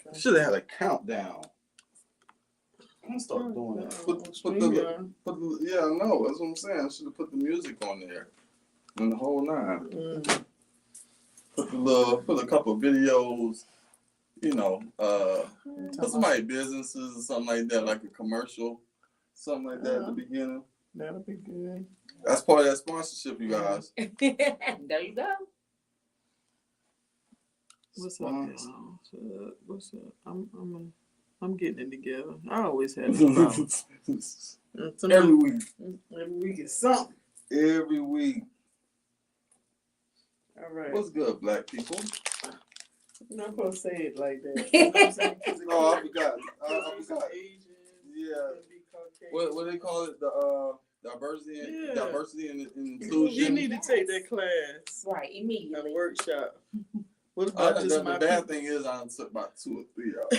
Okay. Should have had a countdown. I'm gonna start doing that. Yeah, I know. That's what I'm saying. I should have put the music on there and the whole nine. Put a couple of videos. You know, put somebody businesses or something like that, like a commercial, something like that at the beginning. That'll be good. That's part of that sponsorship, you guys. There you go. What's up, y'all? What's up? I'm getting it together. I always have it. Every week. Every week is something. Every week. All right. What's good, black people? You're not supposed to say it like that. You know what I'm saying? Oh, I forgot. I forgot. Asian, Yeah. What they call it? The diversity and inclusion. You need to take that class. Right, A immediately. workshop. What about just my the bad thing is I took about 2 or 3 out.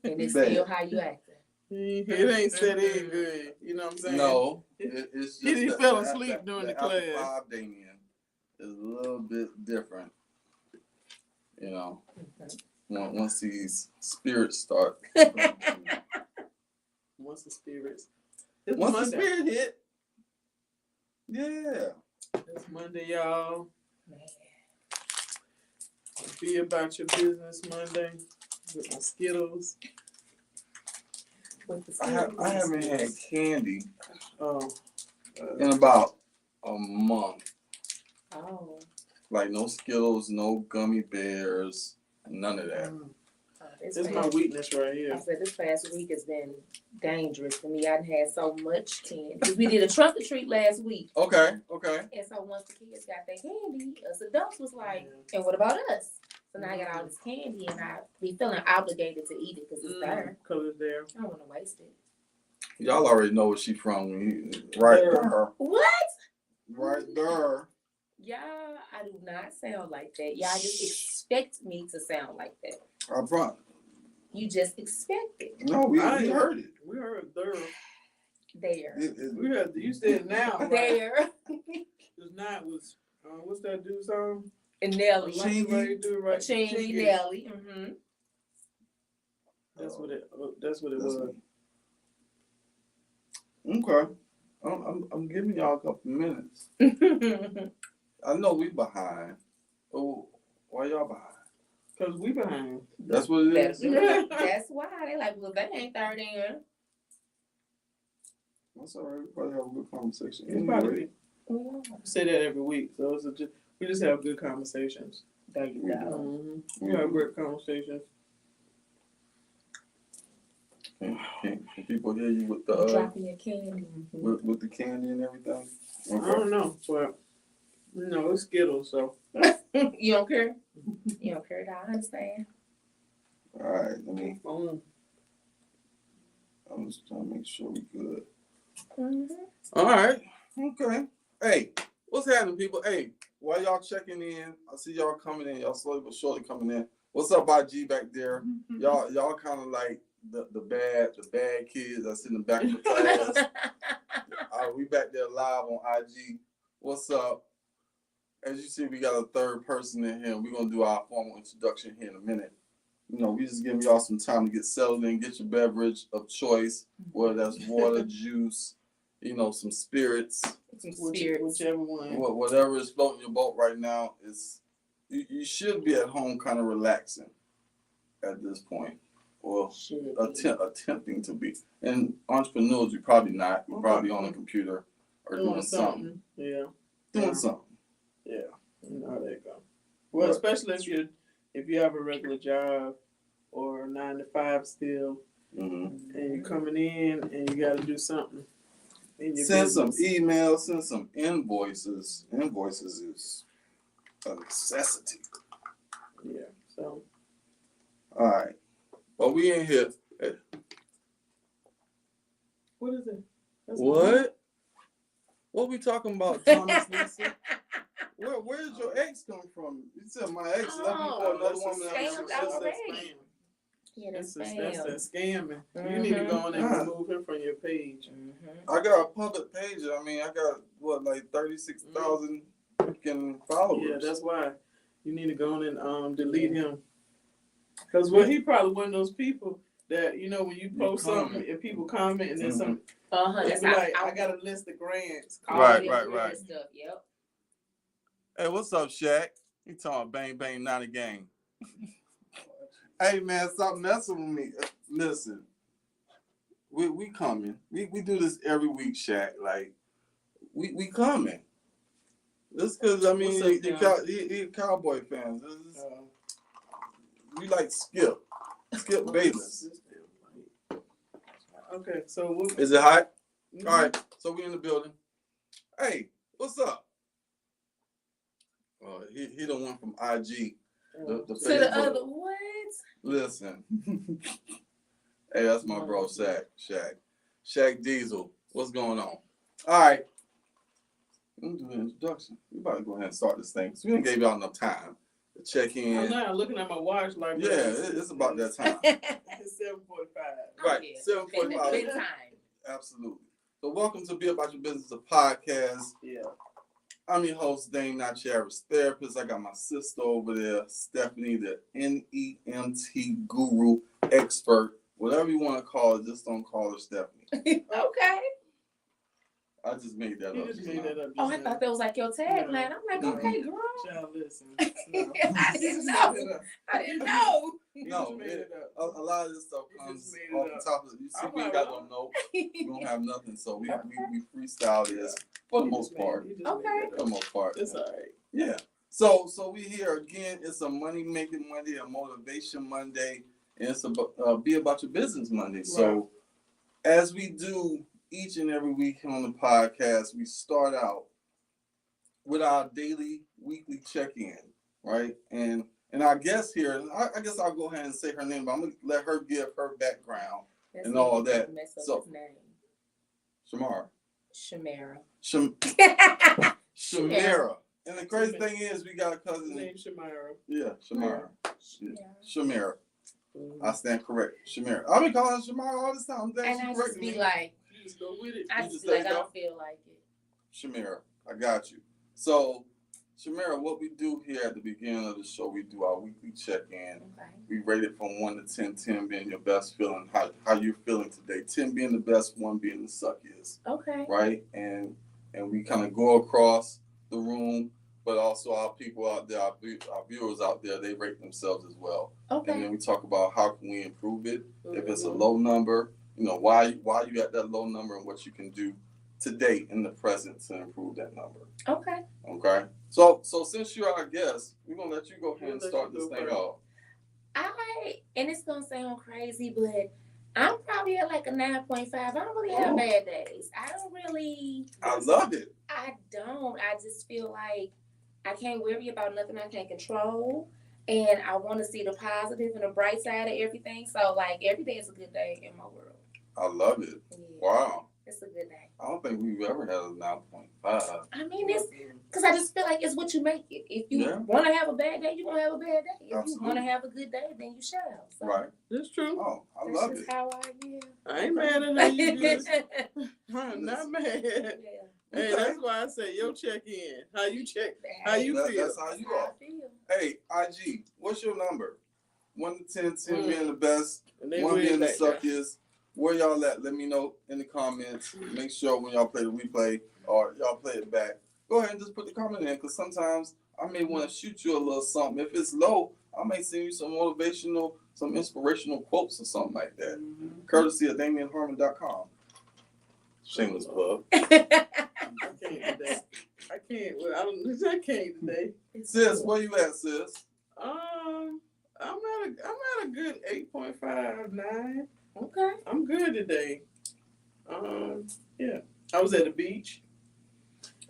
And it's still how you acting. It ain't set in good. You know what I'm saying? No. It's just he fell asleep during the class. Alpha 5 Damion is a little bit different. You know, once these spirits start. Once the spirits. Once the spirit hit. Yeah. It's Monday, y'all. Man. Be about your business Monday with my Skittles. I haven't had candy In about a month. Oh. Like no Skittles, no gummy bears, none of that. This is my weakness right here. I said this past week has been dangerous for me. I done had so much candy. We did a trunk or treat last week. Okay. And so once the kids got their candy, us adults was like, and what about us? So now I got all this candy and I be feeling obligated to eat it because it's there. Because it's there. I don't want to waste it. Y'all already know where she from. Right there. What? Right there. Y'all, I do not sound like that. Y'all just expect me to sound like that. I brought. You just expect it. No, we heard it. We heard there. There. We heard you said now. Right? There. Because now it was what's that dude's song? And Nelly. Chingy. Chingy Nelly. Mm-hmm. That's what it was. Okay. I'm giving y'all a couple minutes. I know we behind. Oh, why y'all behind? Because we behind. That's what it is. That's why they like, well, they ain't third in. That's all right. We probably have a good conversation. Anyway. Anyway. We say that every week, so we just have good conversations. There you go. We have great conversations. Can people hear you with the dropping your candy with the candy and everything? Okay. I don't know, but it's Skittles, so you don't care. You don't care. I understand. All right, I'm just trying to make sure we good. All right, okay. Hey, what's happening, people? Hey, while y'all checking in, I see y'all coming in. Y'all slowly but surely coming in. What's up, IG back there? Y'all kind of like the bad kids that's in the back of the class. We back there live on IG. What's up? As you see, we got a third person in here. We're gonna do our formal introduction here in a minute. You know, we just giving y'all some time to get settled in, get your beverage of choice, whether that's water, juice, some spirits. Whichever one. Whatever is floating your boat right now is you should be at home kind of relaxing at this point. Or attempting to be. And entrepreneurs, you're probably not. You're probably on a computer or doing something. Yeah. Doing something. Yeah. You know how that go. Well, especially if you have a regular job or 9 to 5 still, and you're coming in and you got to do something. Send some emails, send some invoices. Invoices is a necessity. Yeah. So. All right. Well, we in here. What is it? What? What we talking about, Thomas Lisa? Where's your ex come from? You said my ex left me for another woman. Yeah, that's that scamming. You need to go on and remove him from your page. I got a public page. I mean, I got 36,000 freaking followers. Yeah, that's why you need to go on and delete him. Because he probably one of those people that, you know, when you post something and people comment and then some, That's like, I got a list of grants. Right. Stuff. Yep. Hey, what's up, Shaq? You talking bang, bang, not a game. Hey, man, stop messing with me. Listen, we coming. We do this every week, Shaq. Like, we coming. This because, I mean, he Cowboy fans. We like Skip Bayless. Okay, so is it hot? Mm-hmm. All right, so we in the building. Hey, what's up? He the one from IG. The to the other what? Listen. Hey, that's my bro, Shaq Diesel. What's going on? All right. Let me do the introduction. We about to go ahead and start this thing. So we didn't give y'all enough time to check in. I'm now looking at my watch like it's about that time. It's 7:45. Right, 7:45. Big time. Absolutely. So welcome to Be About Your Business, a podcast. Yeah. I'm your host, Dame, not your average therapist. I got my sister over there, Stephanie, the NEMT guru, expert, whatever you want to call it. Just don't call her Stephanie. Okay. I just made that up. You just made that up. I thought that was like your tagline. I'm like, okay, girl. Child, listen. No. I didn't know. No, a lot of this stuff comes off the top of it. You see, we got no notes. We don't have nothing, so we freestyle this for the most part. Okay. For the most part. It's all right. Yeah. So we here again. It's a money making Monday, a motivation Monday, and it's a Be About Your Business Monday. Right. So as we do each and every week on the podcast, we start out with our weekly check-in, right? And our guest here, I guess I'll go ahead and say her name, but I'm gonna let her give her background and all that. So, Shamara. Shamara. And the crazy thing is, we got a cousin named Shamara. Yeah, Shamara. Shamara. I stand correct. Shamara. I've been calling her Shamara all this time. And I just be like, just go with it. I just be like, I don't feel like it. Shamara, I got you. So, Shamara, what we do here at the beginning of the show, we do our weekly check-in. Okay. We rate it from 1 to 10, 10 being your best feeling, how you're feeling today. 10 being the best, 1 being the suckiest. Okay. Right? And we kind of go across the room, but also our people out there, our viewers out there, they rate themselves as well. Okay. And then we talk about how can we improve it. Mm-hmm. If it's a low number, you know, why you at that low number and what you can do today in the present to improve that number. Okay. Okay. So since you're our guest, we're gonna let you go ahead and start this thing off. And it's gonna sound crazy, but I'm probably at like a 9.5. I don't really have bad days. I love it. I don't. I just feel like I can't worry about nothing I can't control. And I want to see the positive and the bright side of everything. So like every day is a good day in my world. I love it. Yeah. Wow. It's a good day. I don't think we've ever had a 9.5. I mean, it's because I just feel like it's what you make it. If you want to have a bad day, you're going to have a bad day. If you want to have a good day, then you shall. So right. That's true. Oh, I love it. That's how I am. I ain't mad at how you just. I'm not mad. Yeah. Hey, that's why I say your check-in. How you check? How you feel? That's how you are. Hey, IG, what's your number? 1 to 10, 10 being the best, 1 being the suckiest. Where y'all at? Let me know in the comments. Make sure when y'all play the replay or y'all play it back, go ahead and just put the comment in, because sometimes I may want to shoot you a little something. If it's low, I may send you some motivational, some inspirational quotes or something like that. Mm-hmm. Courtesy of DamienHarmon.com. Shameless plug. I can't today. I can't today. Sis, where you at, sis? I'm at a good 8.5, 9. Okay. I'm good today. Yeah. I was at the beach.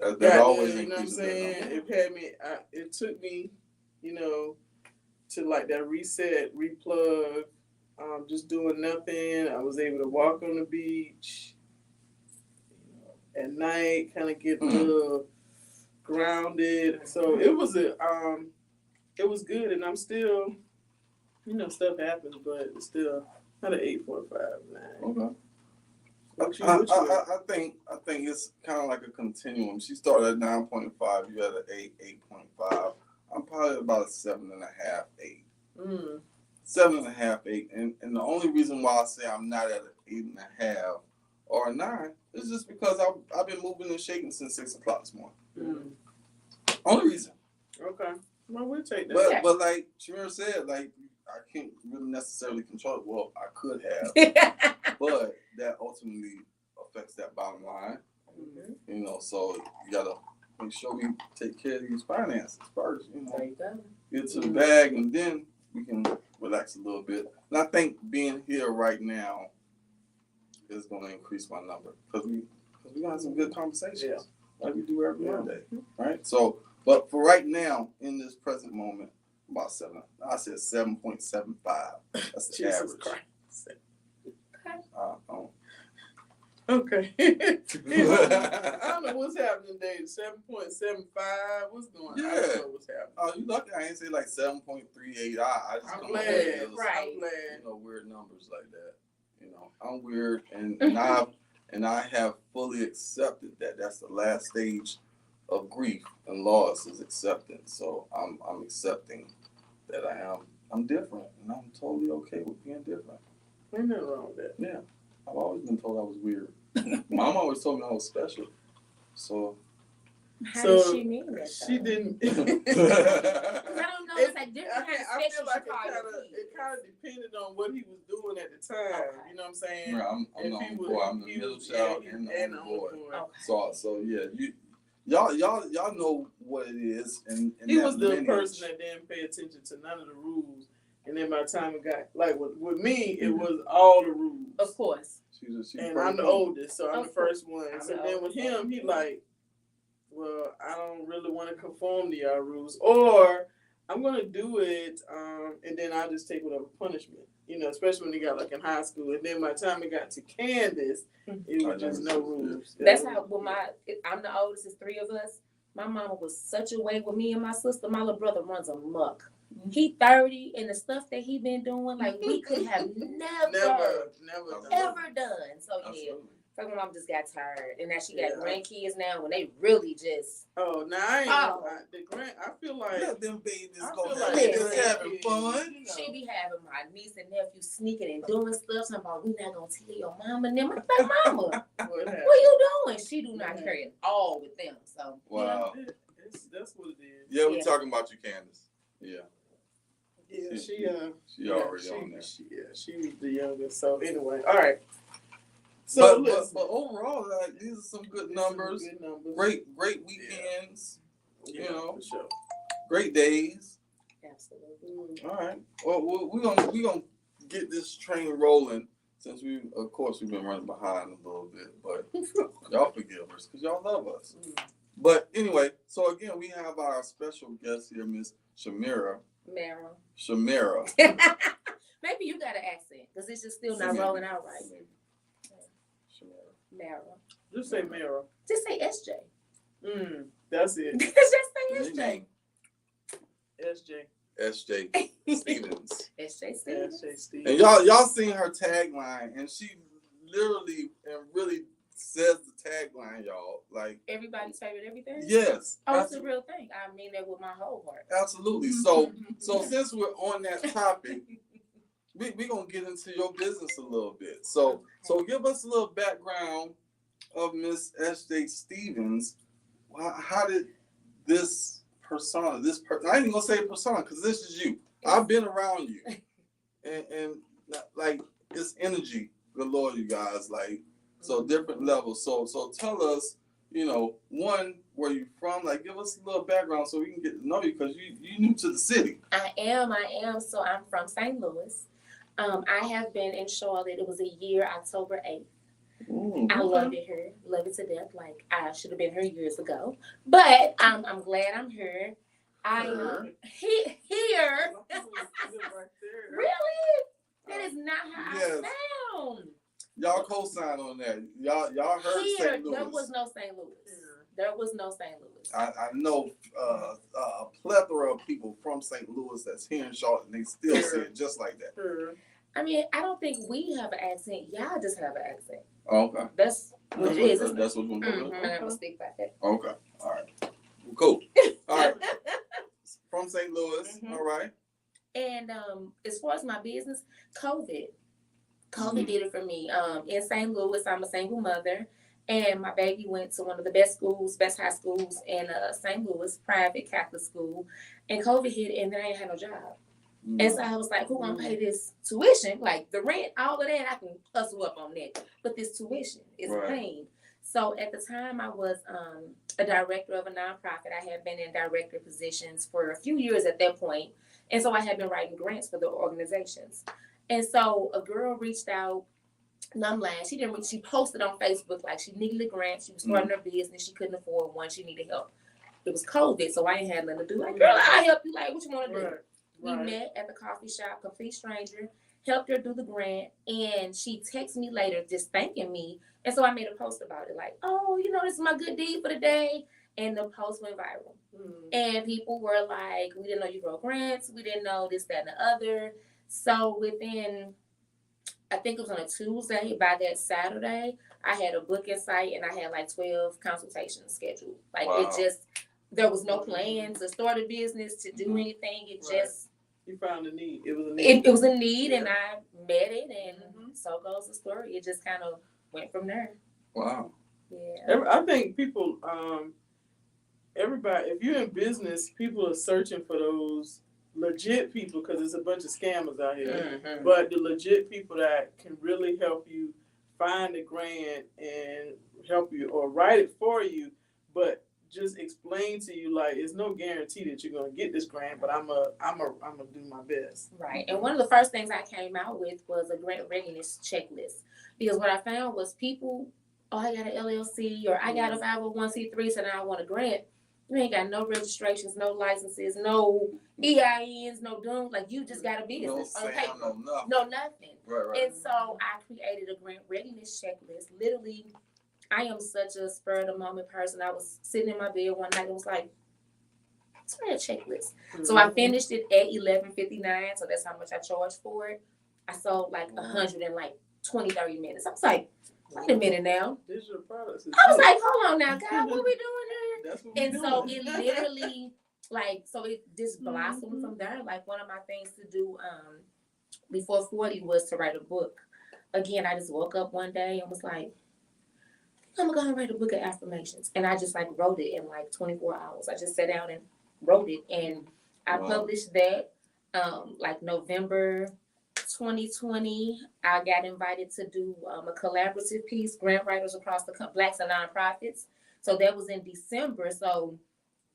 That always you know what I'm saying? It took me, you know, to like that reset, replug, just doing nothing. I was able to walk on the beach, you know, at night, kind of get a little grounded. So it was good, and I'm still, you know, stuff happens, but it's still not an 8.5, 9. Okay. I think it's kind of like a continuum. She started at 9.5. You had an 8, 8.5. I'm probably about a 7.5, 8. 7.5, 8. And the only reason why I say I'm not at an 8.5 or a 9 is just because I've been moving and shaking since 6 o'clock this morning. Only reason. Okay. Well, we'll take that. But like Shamara said, like I can't really necessarily control it. Well, I could have, but that ultimately affects that bottom line. You know, so you gotta make sure we take care of these finances first. You know, There you go. get to the bag, and then we can relax a little bit. And I think being here right now is going to increase my number because we gonna have some good conversations like we do every Monday, right? So, but for right now, in this present moment, about 7. I said 7.75. That's the Jesus average. Christ. Okay. I don't know what's happening today. 7.75. What's going on? I don't know what's happening. Oh, you lucky I ain't say like 7.38. I just I'm don't glad. know. Right. I'm glad. You know, weird numbers like that. You know, I'm weird, and I have fully accepted that that's the last stage of grief and loss is acceptance. So I'm accepting that I'm different, and I'm totally okay with being different. Ain't nothing wrong with that. Yeah, I've always been told I was weird. Mom always told me I was special. So How did she mean that? She didn't. I don't know. It's like different kind of I feel like it it kind of depended on what he was doing at the time. Okay. You know what I'm saying? right, I'm the only boy. I'm the middle child and the only boy. Okay. So yeah, y'all know what it is, and He was the lineage. person that didn't pay attention to none of the rules. And then by the time it got like with me, it was all the rules. Of course. She's And I'm the oldest, so I'm the Of first one. I'm So the then with oldest. him, he like, well, I don't really want to conform to y'all rules, or I'm gonna do it, and then I'll just take whatever punishment. You know, especially when he got like in high school. And then by the time it got to Candace, it was just no rules. That's how. Well, I'm the oldest. It's 3 of us. My mama was such a way with me and my sister. My little brother runs amok. He 30, and the stuff that he been doing, like we could have never done. So yeah, my mom just got tired, and now she got grandkids now. When they really just I feel like let them babies I go. feel Like like just having fun. you know. she be having my niece and nephew sneaking and doing stuff. Talking about we not gonna tell your mama. And them, I'm like, mama, what you doing? She do not care at all with them. So Wow. You know, that's what it is. Yeah, we're talking about you, Candace. Yeah. Yeah, she already on there. She was the youngest. So anyway, all right. So but overall, like these are some good numbers. Great weekends. Yeah, you know, for sure. Great days. absolutely. All right. Well, we're gonna get this train rolling. Since we've been running behind a little bit, but y'all forgive us because y'all love us. But anyway, so again, we have our special guest here, Miss Shamara. Shamara. Maybe you got an accent because it's just still not rolling out right. Mara. Just say Mara. Just say SJ. That's it. Just say SJ. SJ. Stevens. SJ Stevens. SJ Stevens. And y'all seen her tagline, and she literally and really says the tagline, y'all. Like everybody's favorite everything? Yes. Oh, it's a real thing. I mean that with my whole heart. Absolutely. So since we're on that topic, we're gonna get into your business a little bit. So give us a little background of Miss S.J. Stevens. How did this persona, I ain't even gonna say persona because this is you. I've been around you, and like it's energy galore, you guys. Like so different levels. So tell us, one, where you from? Like give us a little background so we can get to know you because you new to the city. I am. So I'm from St. Louis. I have been in Charlotte. It was a year, October 8th. I love it here. Love it to death. Like I should have been here years ago. But I'm glad I'm here. I am here. Really? That is not how I sound. Y'all co-sign on that. Y'all heard here, St. Louis. There was no St. Louis. There was no St. Louis. I know a plethora of people from St. Louis that's here in Charlotte, and they still say it just like that. I mean, I don't think we have an accent. Y'all just have an accent. Oh, okay. That's what it is. That's what we're going to do. I'm going to stick by that. Okay. All right. Cool. All right. From St. Louis. All right. And as far as my business, COVID did it for me. In St. Louis, I'm a single mother, and my baby went to one of the best high schools in St. Louis, private Catholic school. And COVID hit, and then I ain't had no job. And so I was like, who gonna pay this tuition? Like the rent, all of that, I can hustle up on that. But this tuition is a pain. So at the time, I was a director of a nonprofit. I had been in director positions for a few years at that point. And so I had been writing grants for the organizations. And so a girl reached out, and I'm lying, she posted on Facebook like she needed a grant. She was starting her business. She couldn't afford one. She needed help. It was COVID, so I ain't had nothing to do. Like, girl, I'll help you. Like, what you want to do? We met at the coffee shop, complete stranger, helped her do the grant, and she texted me later just thanking me. And so I made a post about it, like, oh, this is my good deed for the day. And the post went viral. And people were like, we didn't know you wrote grants. We didn't know this, that, and the other. So within, I think it was on a Tuesday, by that Saturday, I had a booking site and I had like 12 consultations scheduled. Like there was no plan to start a business, to do anything. It just... You found a need. It was a need. It was a need, and I met it, and so goes the story. It just kind of went from there. Wow. Yeah. I think people, everybody, if you're in business, people are searching for those legit people because there's a bunch of scammers out here. But the legit people that can really help you find the grant and help you or write it for you, but just explain to you, like, it's no guarantee that you're gonna get this grant, but I'm gonna do my best. Right. And one of the first things I came out with was a grant readiness checklist, because what I found was people, I got an LLC or I got a 501c3, so now I want a grant. You ain't got no registrations, no licenses, no EINs, no doom. Like, you just got a business on paper. No nothing. Right. And so I created a grant readiness checklist. Literally, I am such a spur of the moment person. I was sitting in my bed one night and was like, let's write a checklist. So I finished it at 11:59. So that's how much I charged for it. I sold like 100 in like 20, 30 minutes. I was like, wait a minute now. Digital products. I was like, hold on now, God, what we doing here? That's what we're doing. So it literally, it just blossomed from there. Like, one of my things to do before 40 was to write a book. Again, I just woke up one day and was like, I'm gonna go and write a book of affirmations. And I just wrote it in like 24 hours. I just sat down and wrote it. And I published that November 2020. I got invited to do a collaborative piece, Grant Writers Across the Blacks and Nonprofits. So that was in December. So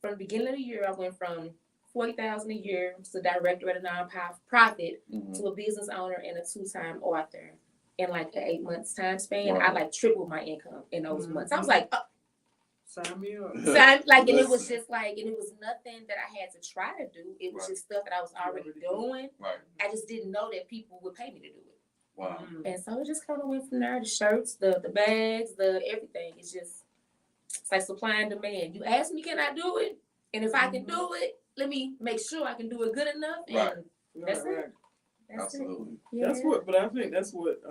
from the beginning of the year, I went from $40,000 a year to director at a nonprofit to a business owner and a 2-time author. In like an 8 months time span, I tripled my income in those months. I was like, sign me up. And it was just and it was nothing that I had to try to do. It was just stuff that I was already doing. Right. I just didn't know that people would pay me to do it. Wow. And so it just kind of went from there. The shirts, the bags, the everything. It's like supply and demand. You ask me, can I do it? And if I can do it, let me make sure I can do it good enough. And that's it. Absolutely. Yeah. I think that's what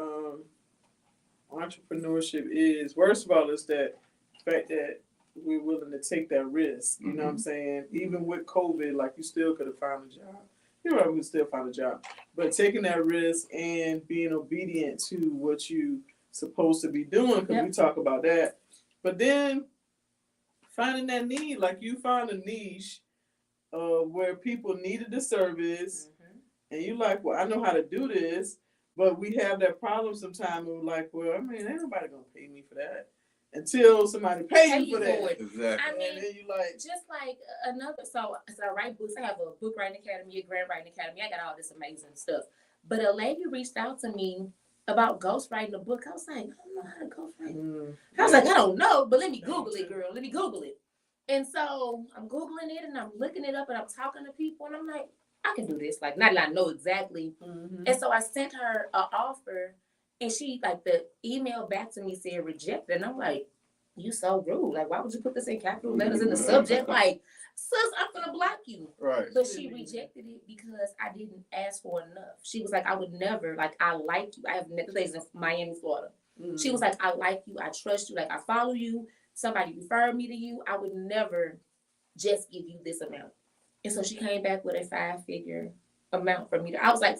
entrepreneurship is. Worst of all, is that fact that we're willing to take that risk. You know what I'm saying? Even with COVID, like, you still could have found a job. You know, we could still find a job. But taking that risk and being obedient to what you supposed to be doing, because we talk about that. But then finding that need, like you found a niche where people needed the service. And you like, well, I know how to do this, but we have that problem sometimes. We're like, well, I mean, ain't nobody gonna pay me for that until somebody pays you for that. Exactly. I mean, and then you like, just like another. So I write books. I have a book writing academy, a grant writing academy. I got all this amazing stuff. But a lady reached out to me about ghostwriting a book. I was like, I don't know how to ghostwrite. I was like, I don't know, but let me Google it, girl. Let me Google it. And so I'm Googling it and I'm looking it up and I'm talking to people and I'm like, I can do this. Like, not that I know exactly. And so I sent her an offer and she, the email back to me said rejected. And I'm like, you so rude. Like, why would you put this in capital letters in the subject? Like, sis, I'm going to block you. Right. But she rejected it because I didn't ask for enough. She was like, I would never, I like you. I have days in Miami, Florida. She was like, I like you. I trust you. Like, I follow you. Somebody referred me to you. I would never just give you this amount. And so she came back with a 5-figure amount for me. I was like,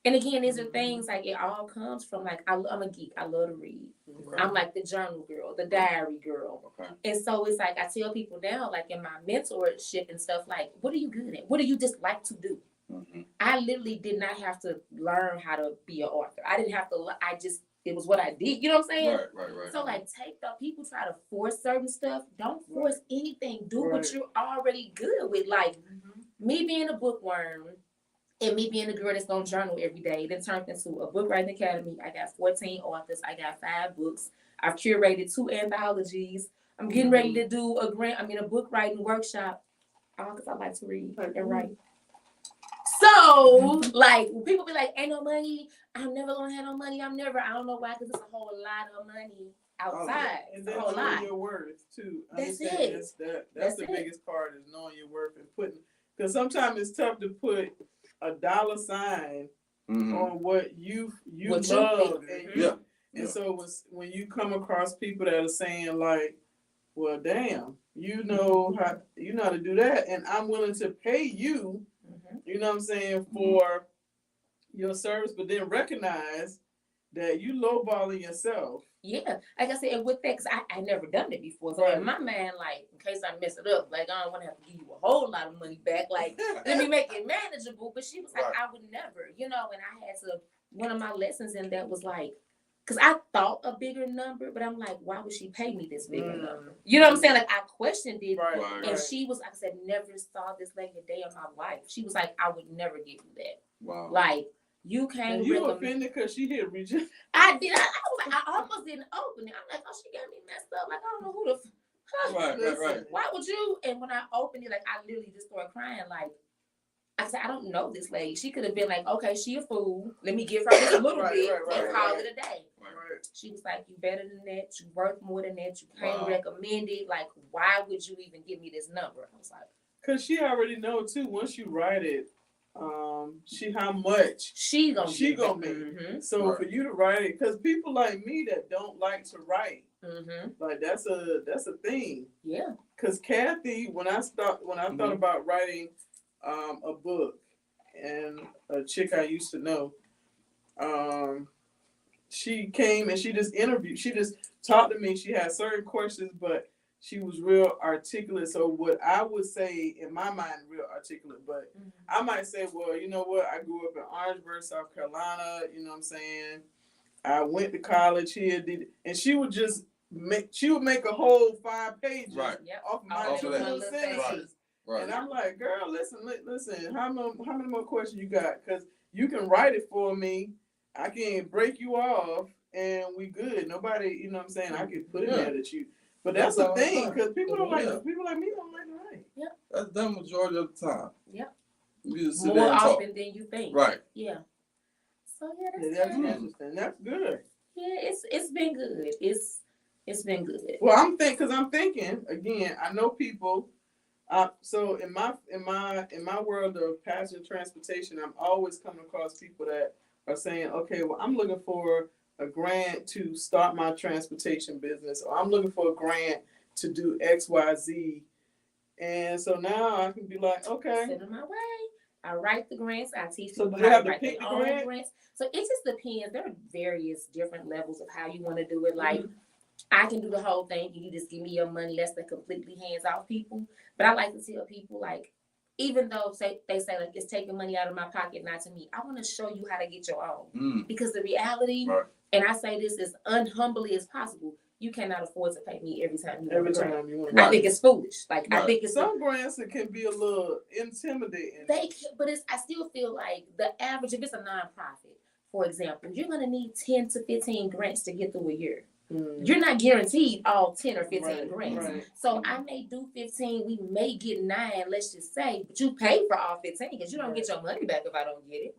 and again, these are things like it all comes from like I'm a geek. I love to read. Okay. I'm like the journal girl, the diary girl. Okay. And so it's like I tell people now, like in my mentorship and stuff, like, what are you good at? What do you just like to do? Mm-hmm. I literally did not have to learn how to be an author. I didn't have to. It was what I did. You know what I'm saying? Right. So like, people try to force certain stuff. Don't force anything. Do what you're already good with. Like me being a bookworm and me being a girl that's gonna journal every day. Then turned into a book writing academy. I got 14 authors. I got 5 books. I've curated 2 anthologies. I'm getting ready to do a book writing workshop. Because I like to read and write. So, like, when people be like, ain't no money, I'm never gonna have no money, I don't know why, because it's a whole lot of money outside. And it's a then whole lot. knowing your worth, too. That's it. That's the biggest part is knowing your worth and putting, because sometimes it's tough to put a dollar sign on what you love. And so when you come across people that are saying, like, well, damn, you know how to do that, and I'm willing to pay you, you know what I'm saying, for your service, but then recognize that you lowballing yourself. Yeah, like I said, and with that, because I never done it before. So in my mind, like, in case I mess it up, like, I don't want to have to give you a whole lot of money back. Like, let me make it manageable. But she was like, I would never, and I had to, one of my lessons in that was like, because I thought a bigger number, but I'm like, why would she pay me this bigger number? You know what I'm saying? Like, I questioned it. And she was, like I said, never saw this lady a day of my life. She was like, I would never give you that. Wow. Like, you can't. And you offended because she hit reject. I did. I almost didn't open it. I'm like, oh, she got me messed up. Like, I don't know who the. Right. Why would you? And when I opened it, like, I literally just started crying. Like, I said, I don't know this lady. She could have been like, okay, she a fool. Let me give her this a little bit and call it a day. Right. She was like, you better than that. You worth more than that. You can't recommend it. Like, why would you even give me this number? I was like, because she already know too. Once you write it, she how much she gonna make. So for you to write it, because people like me that don't like to write, like that's a thing. Yeah. Because Kathy, when I thought about writing a book, and a chick I used to know, she came and she just interviewed. She just talked to me. She had certain questions, but she was real articulate. So what I would say in my mind, real articulate, but I might say, well, you know what? I grew up in Orangeburg, South Carolina. You know what I'm saying? I went to college here, and she would just make a whole 5 pages off my 2 little sentences. Right. And I'm like, girl, listen. How many more questions you got? Because you can write it for me. I can break you off, and we good. Nobody, you know what I'm saying? I can put it there that you. But that's the thing, because people don't like people like me don't like to write. Yeah. That's done majority of the time. Yeah. You just sit more there and often talk. than you think. Right. Yeah. So that's interesting. That's good. Yeah, it's been good. It's been good. Well, I'm thinking again. I know people. So in my world of passenger transportation, I'm always coming across people that are saying, okay, well, I'm looking for a grant to start my transportation business, or I'm looking for a grant to do X, Y, Z. And so now I can be like, okay. Send them my way. I write the grants. I teach people how to write their own grants. So it just depends. There are various different levels of how you want to do it. Like, I can do the whole thing. You just give me your money. That's the completely hands-off people. But I like to tell people, like, even though they say like it's taking money out of my pocket, not to me, I want to show you how to get your own. Because the reality, and I say this as unhumbly as possible, you cannot afford to pay me every time you want to. I think it's foolish. Like I think it's some grants that can be a little intimidating. But I still feel like the average, if it's a nonprofit, for example, you're gonna need 10 to 15 grants to get through a year. You're not guaranteed all 10 or 15 grants. So I may do 15, we may get 9, let's just say, but you pay for all 15 because you don't get your money back if I don't get it.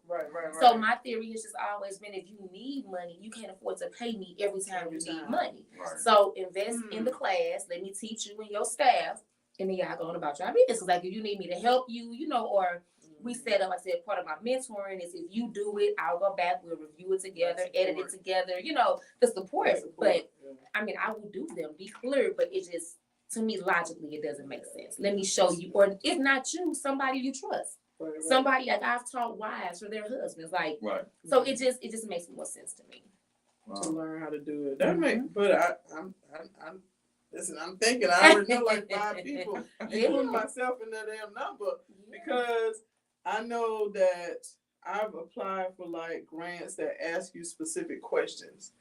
So my theory has just always been, if you need money, you can't afford to pay me every time you need money. So invest in the class, let me teach you and your staff, and then y'all going about your business. Like if you need me to help you, or we set up, I said, part of my mentoring is if you do it, I'll go back, we'll review it together, edit it together, the support. But I mean, I will do them, be clear, but it just, to me, logically, it doesn't make sense. Let me show you, or if not you, somebody you trust. Right. Somebody like I've taught wives for their husbands, like Right. so it just makes more sense to me. To learn how to do it. That but I'm listen, I'm thinking I already know like 5 people, including myself in that damn number, because I know that I've applied for like grants that ask you specific questions,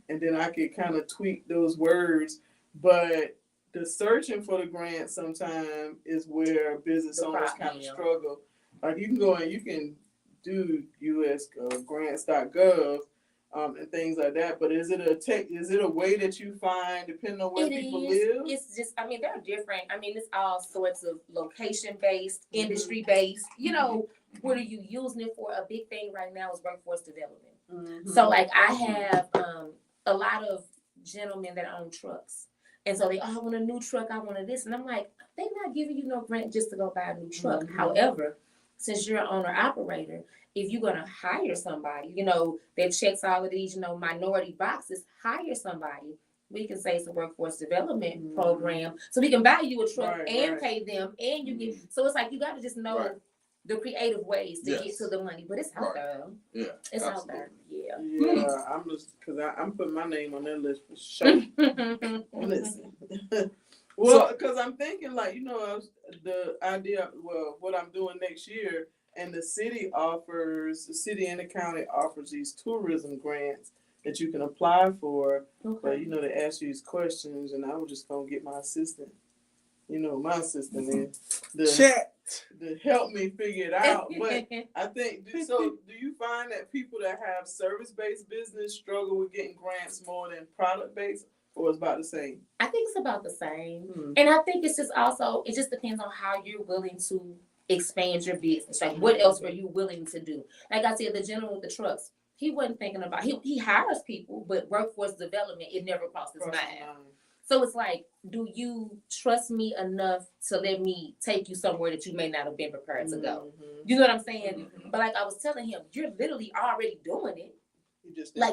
and then I could kind of tweak those words. But the searching for the grant sometimes is where business owners kind of struggle. Like you can go and you can do US grants.gov. And things like that, but is it a way that you find depending on where people live? It's just, I mean, they're different. I mean, it's all sorts of location based, industry based. You know, what are you using it for? A big thing right now is workforce development. So, like, I have a lot of gentlemen that own trucks, and so I want a new truck. I want this, and I'm like, they're not giving you no grant just to go buy a new truck. However, since you're an owner operator, if you're going to hire somebody, you know, that checks all of these, you know, minority boxes, hire somebody. We can say it's a workforce development program. So we can buy you a truck and pay them and you get, so it's like, you got to just know the creative ways to get to the money, but it's out there. Yeah. It's out there. Yeah. Yeah. I'm just, cause I'm putting my name on that list for sure. Listen. Well, because I'm thinking like, you know, the idea, well, what I'm doing next year, and the city and the county offers these tourism grants that you can apply for. But, you know, they ask you these questions, and I was just going to get my assistant, you know, to help me figure it out. But I think, so do you find that people that have service-based business struggle with getting grants more than product-based? Or it's about the same? I think it's about the same. And I think it's just also, it just depends on how you're willing to expand your business. Like, what else are you willing to do? Like I said, the gentleman with the trucks, he wasn't thinking about, he hires people, but workforce development, it never crossed his mind. So it's like, do you trust me enough to let me take you somewhere that you may not have been prepared to go? You know what I'm saying? But like I was telling him, you're literally already doing it.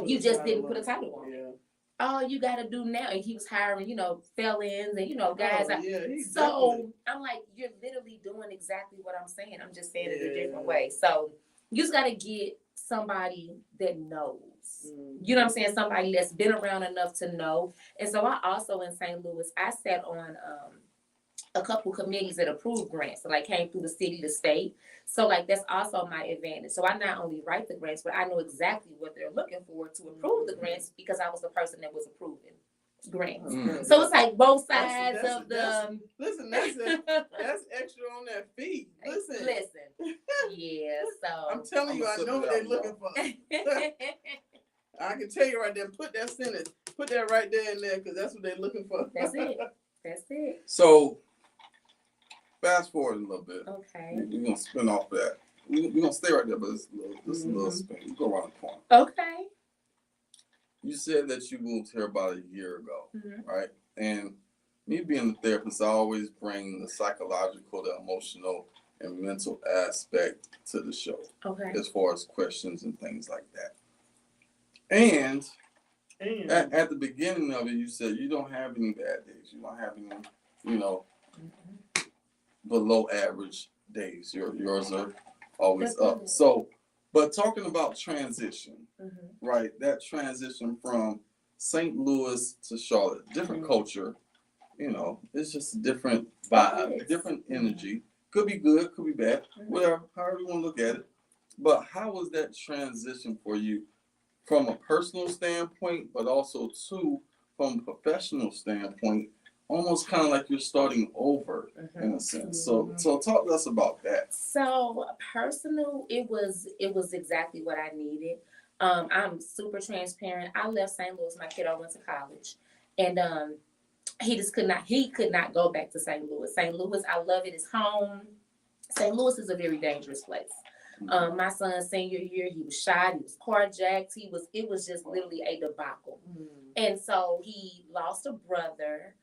You just didn't put a title on it. All you got to do now, and he was hiring, you know, felons and, you know, guys. So I'm like, you're literally doing exactly what I'm saying. I'm just saying it a different way. So you just got to get somebody that knows. You know what I'm saying? Somebody that's been around enough to know. And so I also, in St. Louis, I sat on a couple committees that approved grants. So like came through the city, the state. So like that's also my advantage. So I not only write the grants, but I know exactly what they're looking for to approve the grants because I was the person that was approving grants. So it's like both sides of the. Listen, that's extra on that fee. Listen. Yeah. So I'm telling you, I know what they're looking for. I can tell you right there. Put that sentence. Put that right there in there because that's what they're looking for. That's it. So. Fast forward a little bit. Okay. We're going to spin off that. We're going to stay right there, but it's a little spin. We go around the corner. Okay. You said that you moved here about a year ago, right? And me being a therapist, I always bring the psychological, the emotional, and mental aspect to the show. Okay. As far as questions and things like that. And at the beginning of it, you said you don't have any bad days. You don't have any, you know, below average days. Yours are always up. So, but talking about transition, right? That transition from St. Louis to Charlotte, different culture, you know, it's just a different vibe, different energy. Could be good, could be bad, whatever, however you want to look at it. But how was that transition for you from a personal standpoint, but also from a professional standpoint? Almost kind of like you're starting over in a sense. So talk to us about that. So personal, it was exactly what I needed. I'm super transparent. I left St. Louis. My kiddo went to college, and he could not go back to St. Louis. St. Louis, I love it. It's home. St. Louis is a very dangerous place. My son's senior year, he was shot. He was carjacked. It was just literally a debacle. And so he lost a brother.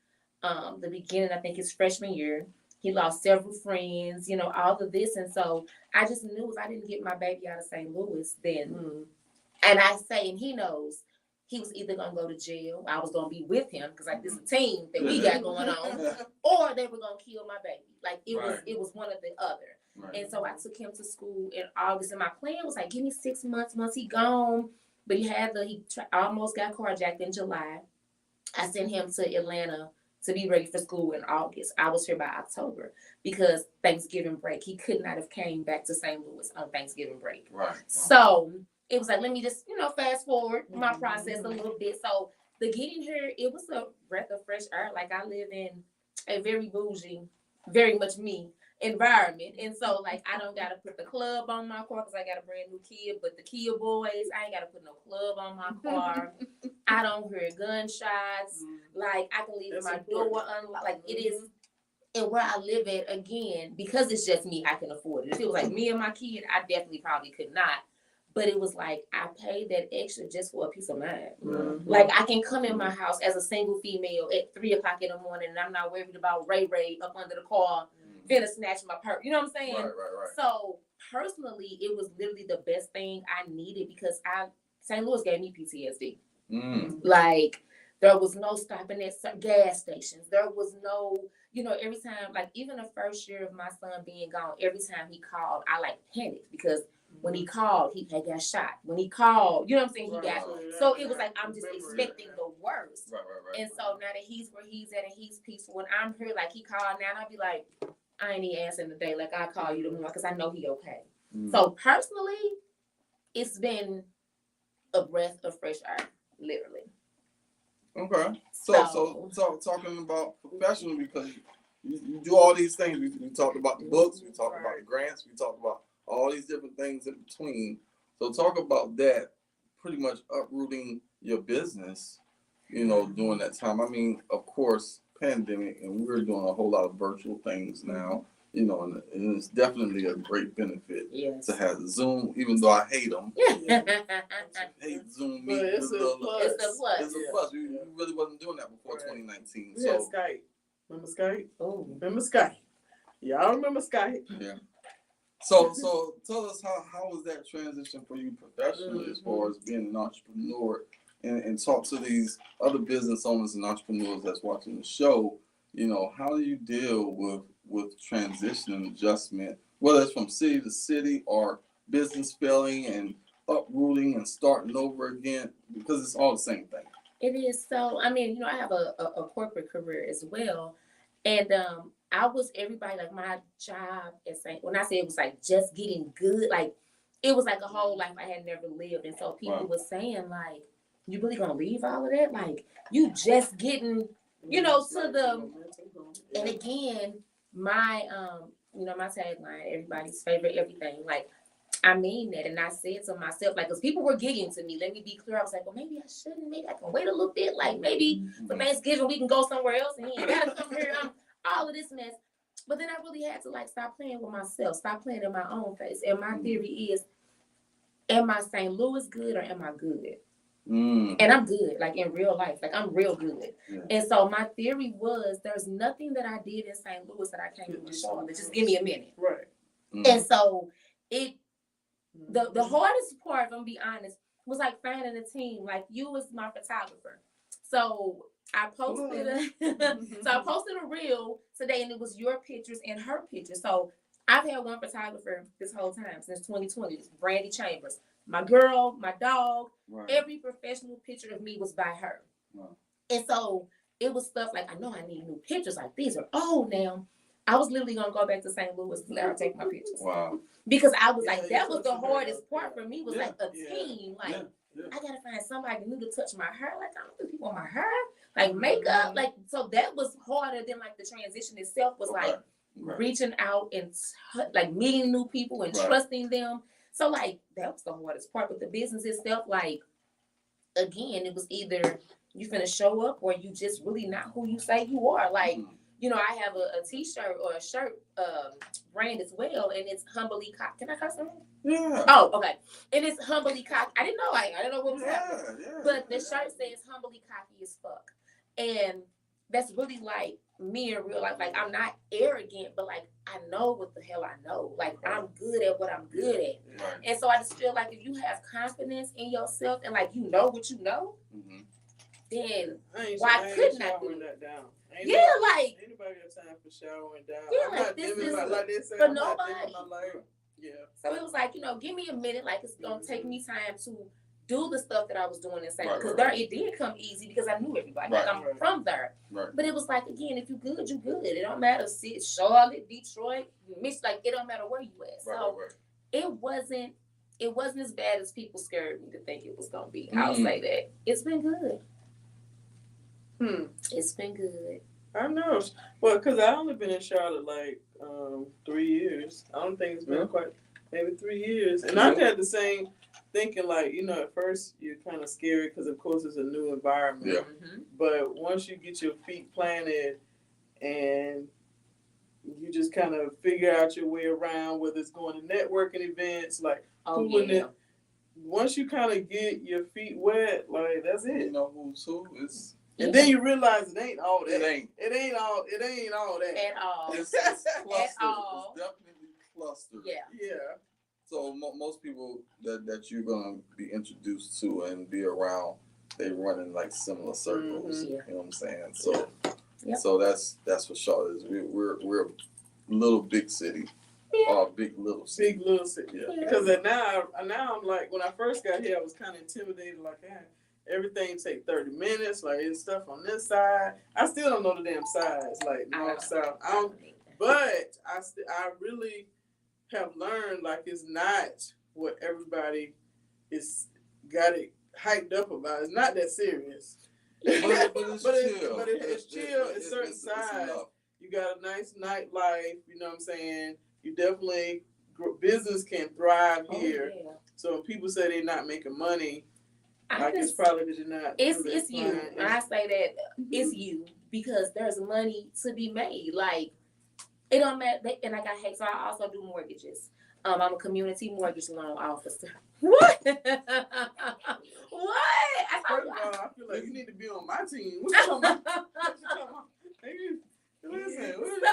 The beginning, I think his freshman year, he lost several friends, you know, all of this. And so I just knew if I didn't get my baby out of St. Louis, then, and I say, and he knows, he was either going to go to jail, I was going to be with him, because like this is a team that we got going on, or they were going to kill my baby. Like it was one or the other. Right. And so I took him to school in August, and my plan was like, give me 6 months once he gone. But he almost got carjacked in July. I sent him to Atlanta to be ready for school in August. I was here by October because Thanksgiving break. He could not have came back to St. Louis on Thanksgiving break. Right. So it was like, let me just, fast forward my process a little bit. So the getting here, it was a breath of fresh air. Like, I live in a very bougie, very much me environment. And so, like, I don't got to put the club on my car because I got a brand new kid. But the Kia boys, I ain't got to put no club on my car. I don't hear gunshots. Like, I can leave my door unlocked. Like, it is. And where I live at, again, because it's just me, I can afford it. If it was like me and my kid, I definitely probably could not. But it was like, I paid that extra just for a peace of mind. Mm-hmm. Like, I can come in my house as a single female at 3:00 in the morning, and I'm not worried about Ray up under the car, finna snatch my purse. You know what I'm saying? Right. So, personally, it was literally the best thing I needed because St. Louis gave me PTSD. Like, there was no stopping at gas stations. There was no, every time, like, even the first year of my son being gone, every time he called, I, like, panicked because when he called, he had got shot. When he called, you know what I'm saying? So it was like, I'm just expecting the worst. Right. And so now that he's where he's at and he's peaceful, when I'm here, like, he called now, and I'll be like, I ain't even answering today. Like, I'll call you tomorrow because I know he okay. So personally, it's been a breath of fresh air, literally. Okay. So talking about professional, because you do all these things. We talked about the books, we talked about the grants, we talked about all these different things in between. So talk about that, pretty much uprooting your business, during that time. I mean, of course, pandemic, and we're doing a whole lot of virtual things now, and it's definitely a great benefit to have Zoom, even though I hate them. I hate Zoom But meetings. it's a plus. It's a plus. We really wasn't doing that before 2019. Yeah, So Skype. Remember Skype? Oh, remember Skype? Y'all remember Skype? Yeah. So tell us how was that transition for you professionally, as far as being an entrepreneur, and talk to these other business owners and entrepreneurs that's watching the show. How do you deal with transition and adjustment, whether it's from city to city or business failing and uprooting and starting over again, because it's all the same thing. It is. So, I mean, I have a corporate career as well. And I was everybody, like, my job at St. When I say it was like just getting good, like, it was like a whole life I had never lived. And so people were saying, like, you really gonna leave all of that? Like, you just getting, to the, and again, my, my tagline, everybody's favorite everything. Like, I mean that. And I said to myself, like, because people were gigging to me, let me be clear. I was like, well, maybe I shouldn't. Maybe I can wait a little bit. Like, maybe for Thanksgiving, we can go somewhere else and he ain't got to come here. All of this mess. But then I really had to, like, stop playing with myself, stop playing in my own face. And my theory is, am I St. Louis good or am I good? And I'm good, like, in real life. Like, I'm real good. Yeah. And so my theory was, there's nothing that I did in St. Louis that I can't do in Charlotte. Just give me a minute. Right. And so the hardest part, if I'm be honest, was like finding a team. Like, you was my photographer. So I posted a reel today, and it was your pictures and her pictures. So I've had one photographer this whole time since 2020. Brandy Chambers. My girl, my dog, every professional picture of me was by her. Wow. And so it was stuff like, I know I need new pictures. Like, these are old now. I was literally going to go back to St. Louis to let her take my pictures. Wow. Because I was like, that was the hardest part for me, was like a team. Like, I got to find somebody new to touch my hair. Like, I don't put people on my hair. Like, makeup. Like, so that was harder than, like, the transition itself was like reaching out and like meeting new people and trusting them. So, like, that was the hardest part. But the business itself, like, again, it was either you finna show up or you just really not who you say you are. Like, I have a t-shirt or a shirt brand as well, and it's Humbly Cocky. Can I cuss something? Yeah. Oh, okay. And it's Humbly Cocky. I didn't know. I didn't know what was happening. But the shirt says Humbly Cocky as fuck. And that's really, like, me in real life. Like, I'm not arrogant, but, like, I know what the hell I know. Like, I'm good at what I'm good at. Right. And so I just feel like if you have confidence in yourself and, like, you know what you know, then why couldn't I do that down? Ain't Yeah, nobody, like ain't nobody got time for showering down. yeah, I'm like not this dimming is my, like they say, for I'm not dimming nobody. my light. Yeah. So it was like, give me a minute. Like it's gonna take me time to do the stuff that I was doing in St. Because it did come easy because I knew everybody. Like I'm from there. Right. But it was like, again, if you good, you good. It don't matter if it's Charlotte, Detroit, like it don't matter where you at. So it wasn't as bad as people scared me to think it was gonna be. I'll say that. It's been good. It's been good. I know. Well, because I only been in Charlotte like 3 years. I don't think it's been quite maybe 3 years. And I've had the same thinking, like, at first you're kind of scary because, of course, it's a new environment. Yeah. Mm-hmm. But once you get your feet planted and you just kind of figure out your way around, whether it's going to networking events, like pulling it. Once you kind of get your feet wet, like, that's it. You know who's who. And then you realize it ain't all that. It ain't all that. At all. It's clustered. At all. It's definitely clustered. Yeah. Yeah. So most people that you're gonna be introduced to and be around, they run in like similar circles. Mm-hmm. You know what I'm saying? So, so that's what Charlotte is. We're a little big city. Yeah. Big little city. Big little city. Yeah. Because now I'm like, when I first got here, I was kind of intimidated. Like, everything take 30 minutes. Like, it's stuff on this side. I still don't know the damn sides. Like north, south. I don't. But I really have learned, like, it's not what everybody is got it hyped up about. It's not that serious. But it's chill. It's chill. It's certain sides. You got a nice nightlife. You know what I'm saying? You definitely business can thrive here. Yeah. So when people say they're not making money, it's probably because you're not. It's you. And I say that it's you because there's money to be made. Like, it don't matter. And I got hate, so I also do mortgages. I'm a community mortgage loan officer. What? What? First of all, I feel like you need to be on my team. What you talking about? Listen, I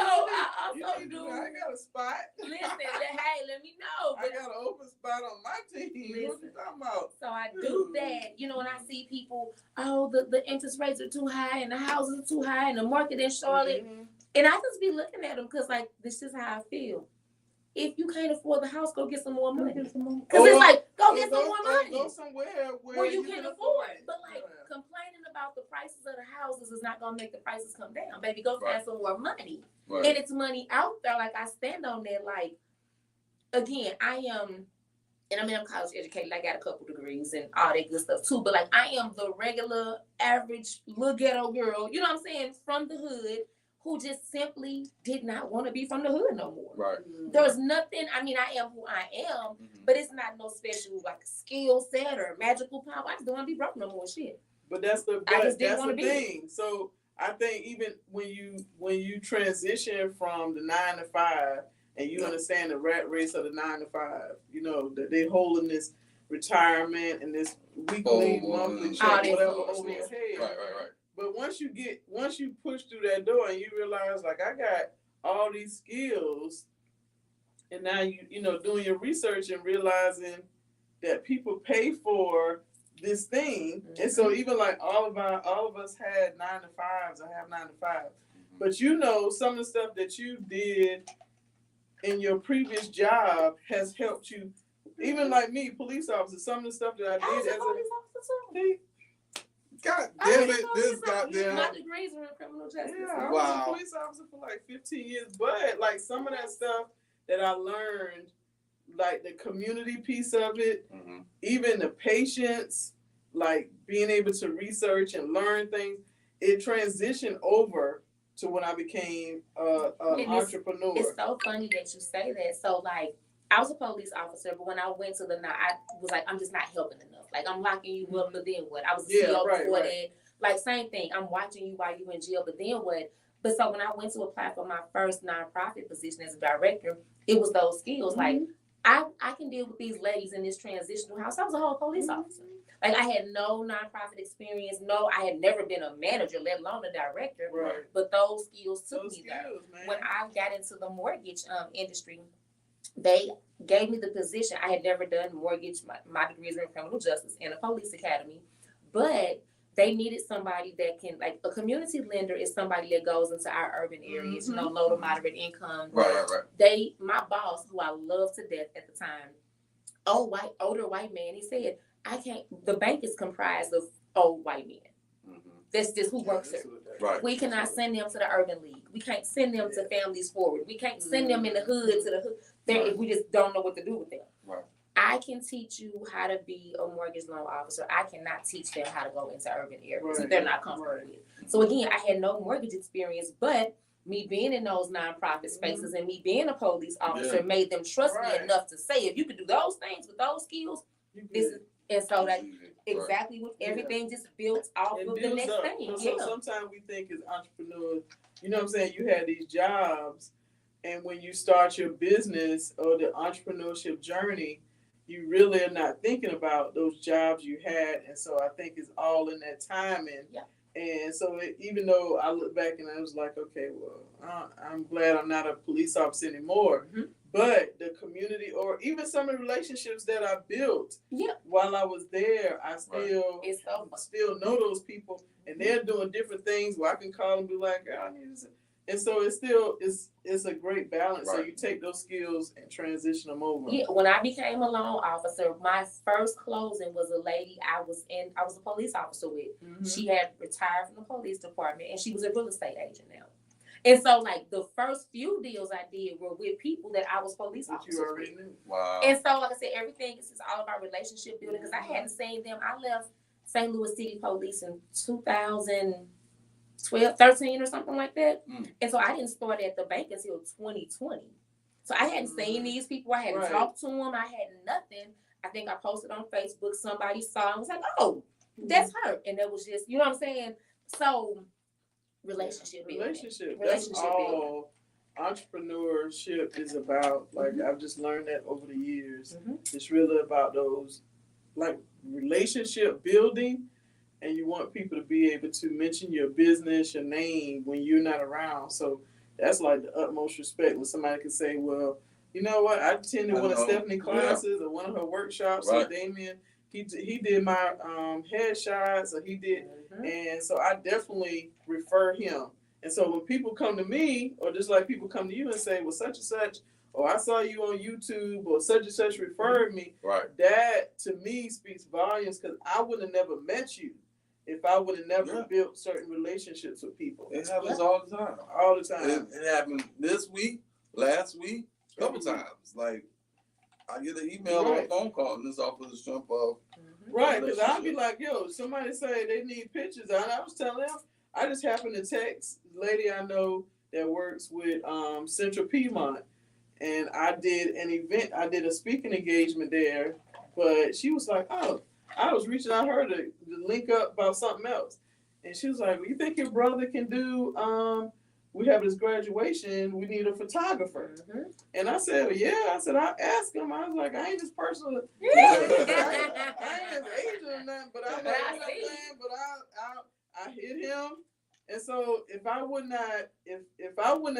also do. I got a spot. Listen, hey, let me know. I got an open spot on my team. Listen, what you talking about? So I do that. When I see people, the interest rates are too high and the houses are too high and the market in Charlotte. Mm-hmm. And I just be looking at them because, like, this is how I feel. If you can't afford the house, go get some more money. Because it's like, go get some more money. Go somewhere where you can afford it. But, like, complaining about the prices of the houses is not going to make the prices come down. Baby, go find some more money. Right. And it's money out there. Like, I stand on that. Like, again, I'm college educated. I got a couple degrees and all that good stuff, too. But, like, I am the regular, average, little ghetto girl, you know what I'm saying, from the hood, who just simply did not want to be from the hood no more. Right. There's nothing, I am who I am, but it's not no special, like, skill set or magical power. I just don't want to be broke no more shit. But that's the thing. So I think even when you transition from the 9 to 5 and you understand the rat race of the 9 to 5, that they holding this retirement and this weekly, monthly check, whatever over your head. Right. But once you push through that door and you realize, like, I got all these skills, and now you doing your research and realizing that people pay for this thing, and so even like all of us had 9 to 5s. I have 9 to 5, but some of the stuff that you did in your previous job has helped you. Even like me, police officer, some of the stuff that I did as a police officer. God damn it, this goddamn. My degrees are in criminal justice. Yeah, I was a police officer for like 15 years, but like some of that stuff that I learned, like the community piece of it, even the patience, like being able to research and learn things, it transitioned over to when I became an entrepreneur. It's so funny that you say that. So like, I was a police officer, but when I went to I was like, I'm just not helping enough. Like, I'm locking you up, but then what? I was a CEO before that. Like, same thing. I'm watching you while you're in jail, but then what? But so when I went to apply for my first nonprofit position as a director, it was those skills. Like, I can deal with these ladies in this transitional house. I was a whole police officer. Like, I had no nonprofit experience. No, I had never been a manager, let alone a director. Right. But those skills took me there. When I got into the mortgage industry, they gave me the position. I had never done mortgage. My degrees are in criminal justice and a police academy. But they needed somebody that can, like, a community lender is somebody that goes into our urban areas, low to moderate income. Right. My boss, who I love to death at the time, older white man, he said, the bank is comprised of old white men. That's just who works there. Right. We cannot send them to the Urban League. We can't send them to Families Forward. We can't send them in the hood to the hood. If we just don't know what to do with them. Right. I can teach you how to be a mortgage loan officer. I cannot teach them how to go into urban areas that they're not comfortable with. So again, I had no mortgage experience, but me being in those nonprofit spaces and me being a police officer made them trust me enough to say, if you could do those things with those skills, this is. And so that exactly what everything just built off of the next thing. So sometimes we think as entrepreneurs, you know what I'm saying, you have these jobs, and when you start your business or the entrepreneurship journey, you really are not thinking about those jobs you had. And so I think it's all in that timing. Yeah. And so even though I look back and I was like, okay, well, I'm glad I'm not a police officer anymore. But the community, or even some of the relationships that I built while I was there, I still know those people, and they're doing different things where I can call and be like, I need this. And so it's a great balance. So you take those skills and transition them over. Yeah, when I became a loan officer, my first closing was a lady I was a police officer with. She had retired from the police department, and she was a real estate agent now. And so, like, the first few deals I did were with people that I was police officers you already knew. Wow. And so, like I said, everything is all about relationship building, because I hadn't seen them. I left St. Louis City Police in 2012, 13 or something like that. And so I didn't start at the bank until 2020. So I hadn't seen these people. I hadn't talked to them. I had nothing. I think I posted on Facebook. Somebody saw and was like, oh, that's her. And that was just, you know what I'm saying? So... Relationship building. That's all entrepreneurship is about. Like, I've just learned that over the years. It's really about those, like, relationship building, and you want people to be able to mention your business, your name when you're not around. So that's like the utmost respect when somebody can say, well, you know what, I attended one of Stephanie's classes or one of her workshops with Damion. He did my headshots, or he did, and so I definitely refer him. And so when people come to me, or just like people come to you and say, well, such and such, or I saw you on YouTube, or such and such referred me, that to me speaks volumes, because I would have never met you if I would have never built certain relationships with people. It happens all the time. All the time. It happened this week, last week, a couple times. Like, I get an email or a phone call, and it's off of the strength of because I'll be like, yo, somebody say they need pictures. And I was telling them, I just happened to text a lady I know that works with Central Piedmont, and I did an event. I did a speaking engagement there, but she was like, oh, I was reaching out her to link up about something else. And she was like, well, you think your brother can do, we have this graduation, we need a photographer. And I said, well, yeah. I said, I'll ask him. I was like, I ain't his personal, I ain't his agent or nothing, but I'm like, you know what I'm saying? But I hit him. And so if I wouldn't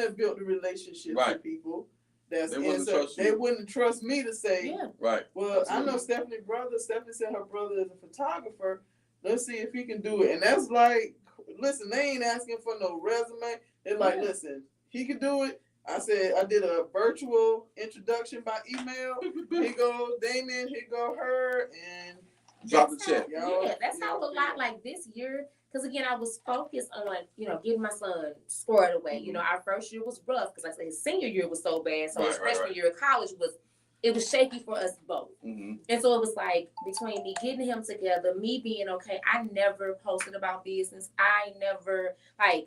have built the relationship with people, they wouldn't trust me to say, well, I know Stephanie's brother. Stephanie said her brother is a photographer. Let's see if he can do it. And that's like, listen, they ain't asking for no resume. They're like, listen, he can do it. I said, I did a virtual introduction by email. Here go Damion, here go her, and drop the check. That's how a lot, like, this year, because again, I was focused on, getting my son squared away. Our first year was rough, because like I said, his senior year was so bad. So his freshman year of college was shaky for us both. And so it was like, between me getting him together, me being okay, I never posted about business. I never, I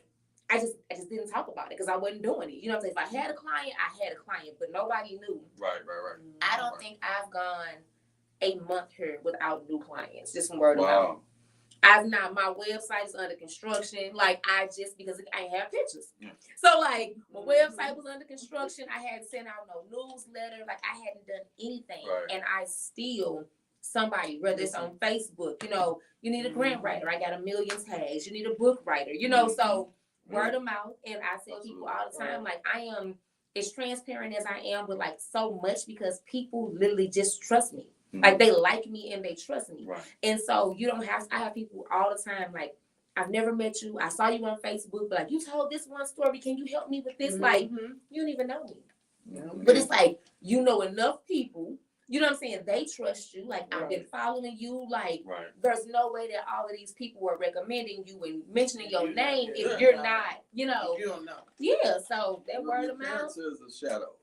just didn't talk about it because I wasn't doing it. You know what I'm saying? If I had a client, but nobody knew. Right. I don't think I've gone a month here without new clients, just from word of mouth. My website is under construction. Because I ain't have pictures. So my website was under construction. I hadn't sent out no newsletter. I hadn't done anything. And I still, somebody, whether it's on Facebook, you need a grant writer. I got 1 million tags. You need a book writer, so word of mouth. And I tell people all the time, I am as transparent as I am with so much, because people literally just trust me. Like they like me and they trust me. Right. And so you don't have, I have people all the time like, I've never met you. I saw you on Facebook, but like you told this one story. Can you help me with this? Like you don't even know me. But it's like you know enough people. You know what I'm saying? They trust you. Like I've been following you. Like there's no way that all of these people are recommending you and mentioning your name if you're not. You know. You don't know. Yeah. So that word of mouth. Character is a shadow.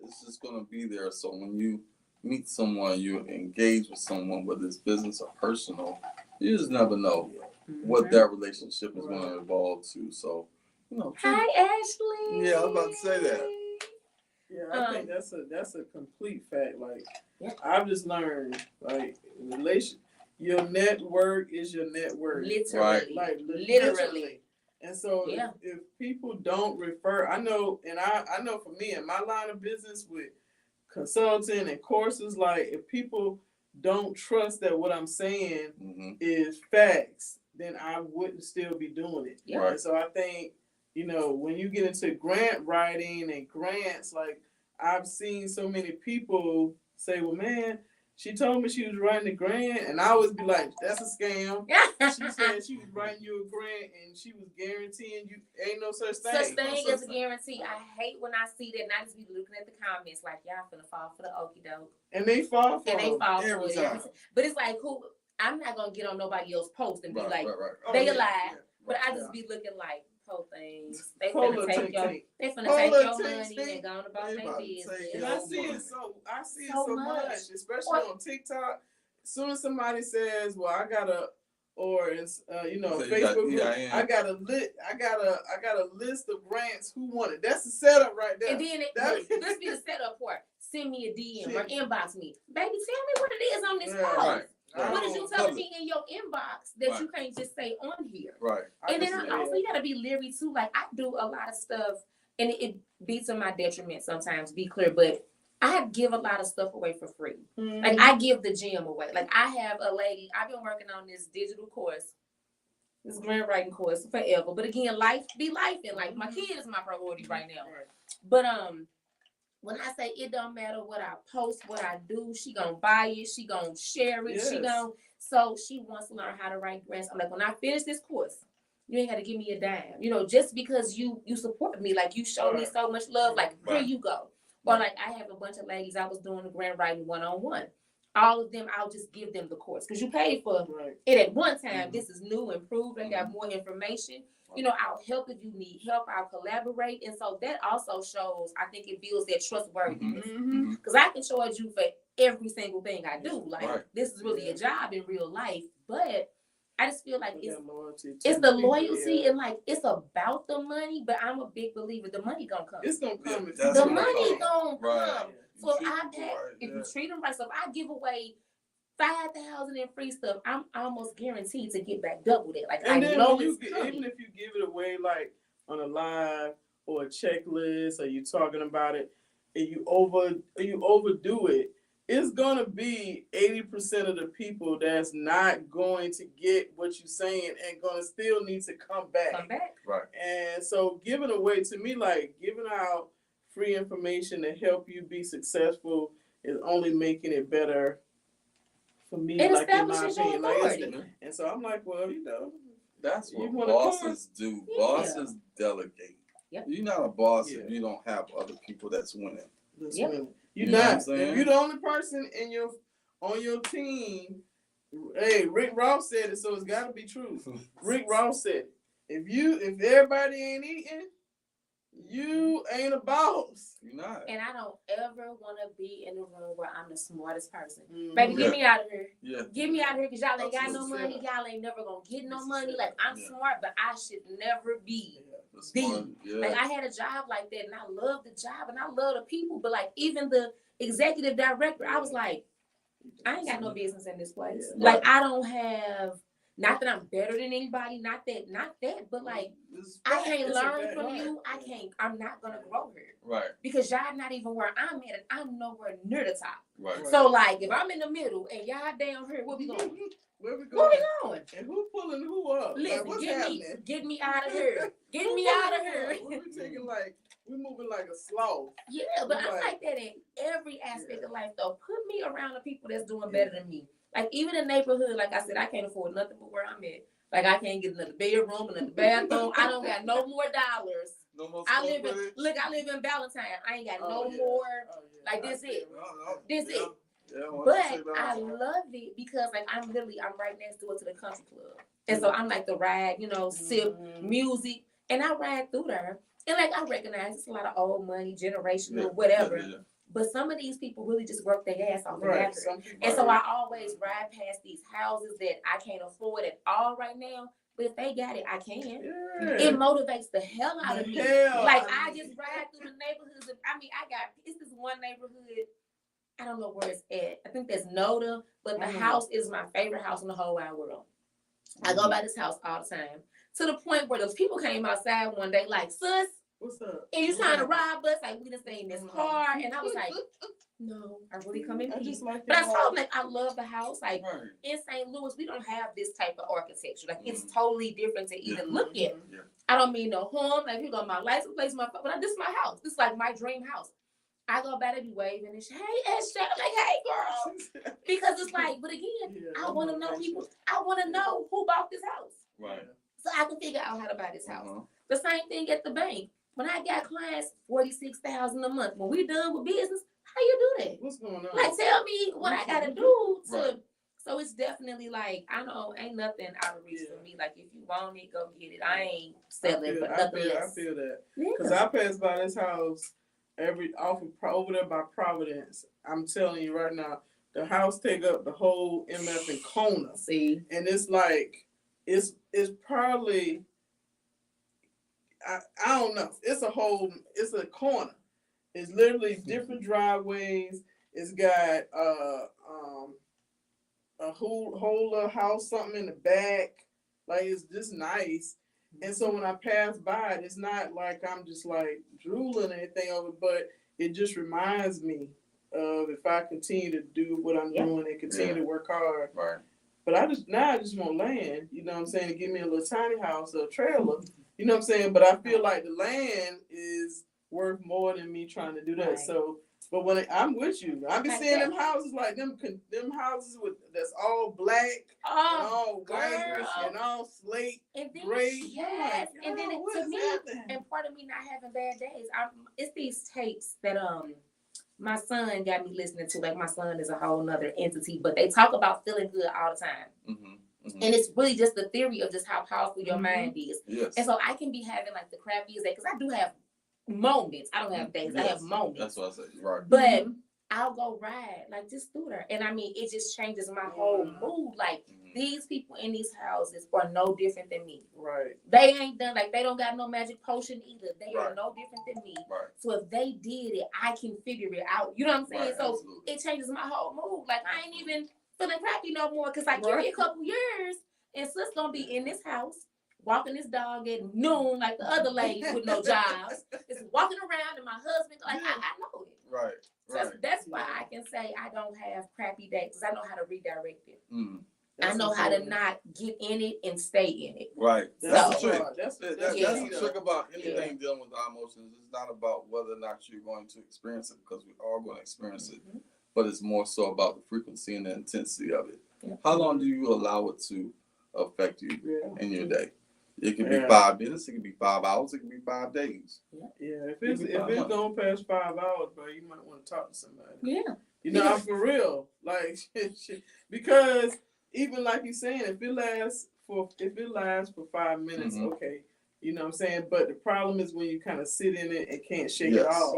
It's just gonna be there. So when you meet someone, you engage with someone, whether it's business or personal, you just never know what that relationship is going to evolve to. So, you know. Hi, Ashley. Yeah, I was about to say that. Yeah, I think that's a complete fact. Like, I've just learned, like, your network is your network. Literally. Right. Like, literally. And so if people don't refer, I know for me in my line of business with consulting and courses, like if people don't trust that what I'm saying is facts, then I wouldn't still be doing it. Yeah. Right. And so I think, you know, when you get into grant writing and grants, like I've seen so many people say, well, man, she told me she was writing a grant, and I always be like, that's a scam. She said she was writing you a grant, and she was guaranteeing you ain't no such thing. Such thing as a guarantee. I hate when I see that, and I just be looking at the comments like, y'all finna fall for the okie doke. And they fall for it every time. But it's like, who? I'm not gonna get on nobody else's post and be like, Oh, they alive. But I just be looking like, po things. They finna take your money and go on about their business. And I see it so much, especially on TikTok. As soon as somebody says, "Well, I got a," or Facebook, I got a list of grants. Who want it? That's the setup right there. And then this be the setup part. Send me a DM or inbox me, baby. Tell me what it is on this post. Right. What did you tell me in your inbox that you can't just say on here? Right. And then also you gotta be leery too. Like I do a lot of stuff, and it be to my detriment sometimes. Be clear, but I give a lot of stuff away for free. Like I give the gym away. Like I have a lady. I've been working on this digital course, this grant writing course forever. But again, life be life, and like my kid is my priority right now. But when I say it don't matter what I post, what I do, she gonna buy it, she gonna share it, so she wants to learn how to write grants. I'm like, when I finish this course, you ain't gotta give me a dime. You know, just because you support me, like you show me so much love, like here you go. Or like I have a bunch of ladies I was doing the grant writing one-on-one. All of them, I'll just give them the course because you paid for it at one time. This is new, improved, I got more information. You know, I'll help if you need help. I'll collaborate. And so that also shows, I think it builds that trustworthiness. Because I can charge you for every single thing I do. Like, this is really a job in real life. But I just feel like it's the loyalty and like, it's about the money. But I'm a big believer the money gonna come. It's gonna come. The money gonna come. So if you treat them right, so if I give away 5,000 in free stuff, I'm almost guaranteed to get back double that. Like, and I know it's even if you give it away like on a live or a checklist, or you talking about it, and you overdo it, it's gonna be 80% of the people that's not going to get what you're saying and gonna still need to come back. Right. And so giving away, to me, like giving out free information to help you be successful is only making it better. For me, it like in my opinion, like, and so I'm like, well, you know, that's what bosses do. Bosses delegate. Yep. You're not a boss if you don't have other people that's winning. You're not. If you're the only person on your team. Hey, Rick Ross said it, so it's got to be true. Rick Ross said, if everybody ain't eating, you ain't a boss. You're not. And I don't ever want to be in a room where I'm the smartest person. Baby, get me out of here. Yeah. Get me out of here because y'all ain't got no money. Y'all ain't never going to get no money. Like, I'm smart, but I should never be Like, I had a job like that, and I love the job, and I love the people. But, like, even the executive director, I was like, I ain't got no business in this place. Like, I don't have... Not that I'm better than anybody, not that, but like I can't learn from you. I'm not gonna grow here. Right. Because y'all not even where I'm at, and I'm nowhere near the top. Right. So like if I'm in the middle and y'all down here, where we going? Where we going? And who pulling who up? Listen, like, get me out of here. Get me out of here. We're taking like we moving like a sloth. Yeah, but I'm like that in every aspect of life, though. Put me around the people that's doing better than me. Like, even in the neighborhood, like I said, I can't afford nothing but where I'm at. Like, I can't get another bedroom, another bathroom. I don't got no more dollars. No more I live in Valentine. I ain't got no more. Like, this it. This it. Yeah, but I love it because, like, I'm right next door to the country club. And so I'm like the ride, sip music. And I ride through there. And, like, I recognize it's a lot of old money, generational, whatever. Yeah. But some of these people really just work their ass off the back. And so I always ride past these houses that I can't afford at all right now. But if they got it, I can. Yeah. It motivates the hell out of me. Like, I just ride through the neighborhoods. It's this one neighborhood. I don't know where it's at. I think that's Noda. But the house is my favorite house in the whole wide world. I go by this house all the time. To the point where those people came outside one day like, sis, what's up? And you trying to rob us? Like, we done stayed in this car. And I was like, no, I really come in peace. But I told them, like, I love the house. Like, in St. Louis, we don't have this type of architecture. Like, it's totally different to even look at. I don't mean no harm. Like, you go, my license plate, but this is my house. This is like my dream house. I go by, they be waving and shit. Hey, SJ. I'm like, hey, girl. Because it's like, but again, I want to know people. I want to know who bought this house. Right. So I can figure out how to buy this house. The same thing at the bank. When I got clients, $46,000 a month. When we done with business, how you do that? What's going on? Like, tell me what I gotta do to. Right. So it's definitely like, I know ain't nothing out of reach for me. Like, if you want it, go get it. I ain't selling for nothing else. I feel that because I pass by this house over there by Providence. I'm telling you right now, the house take up the whole MF and Kona. See, and it's like it's probably. I don't know. It's a corner. It's literally different driveways. It's got a whole house, something in the back. Like, it's just nice. And so when I pass by it, it's not like I'm just like drooling or anything over it, but it just reminds me of if I continue to do what I'm doing and continue to work hard. Right. But I just want land, you know what I'm saying, to give me a little tiny house or a trailer. You know what I'm saying? But I feel like the land is worth more than me trying to do that. Right. So, but when I'm with you, I be seeing them houses like them houses that's all black and all white and all slate and then, gray. Yes, and then to me, and part of me not having bad days, it's these tapes that my son got me listening to. Like, my son is a whole nother entity, but they talk about feeling good all the time. Mm-hmm. Mm-hmm. And it's really just the theory of just how powerful your mind is. Yes. And so I can be having like the crappiest day, because I do have moments. I don't have days. Yes. I have moments. That's what I said. Right. But I'll go ride like just through there. And I mean, it just changes my whole mood. Like, these people in these houses are no different than me. Right. They ain't done, like, they don't got no magic potion either. They are no different than me. Right. So if they did it, I can figure it out. You know what I'm saying? Right, so absolutely. It changes my whole mood. Like, I ain't even feeling crappy no more, because like, give me a couple years and sis gonna be in this house walking this dog at noon like the other ladies with no jobs. It's walking around, and my husband, like, I know it. Right. So that's why I can say I don't have crappy days, because I know how to redirect it. I know how to not get in it and stay in it. Right. That's the trick. That's the trick about anything dealing with our emotions. It's not about whether or not you're going to experience it, because we are going to experience it. But it's more so about the frequency and the intensity of it. Yeah. How long do you allow it to affect you in your day? It can be 5 minutes, it can be 5 hours, it can be 5 days. Yeah, if it's going past 5 hours, bro, you might want to talk to somebody. Yeah. You know, I'm for real. Like, because even like you're saying, if it lasts for 5 minutes, okay. You know what I'm saying? But the problem is when you kind of sit in it and can't shake it off.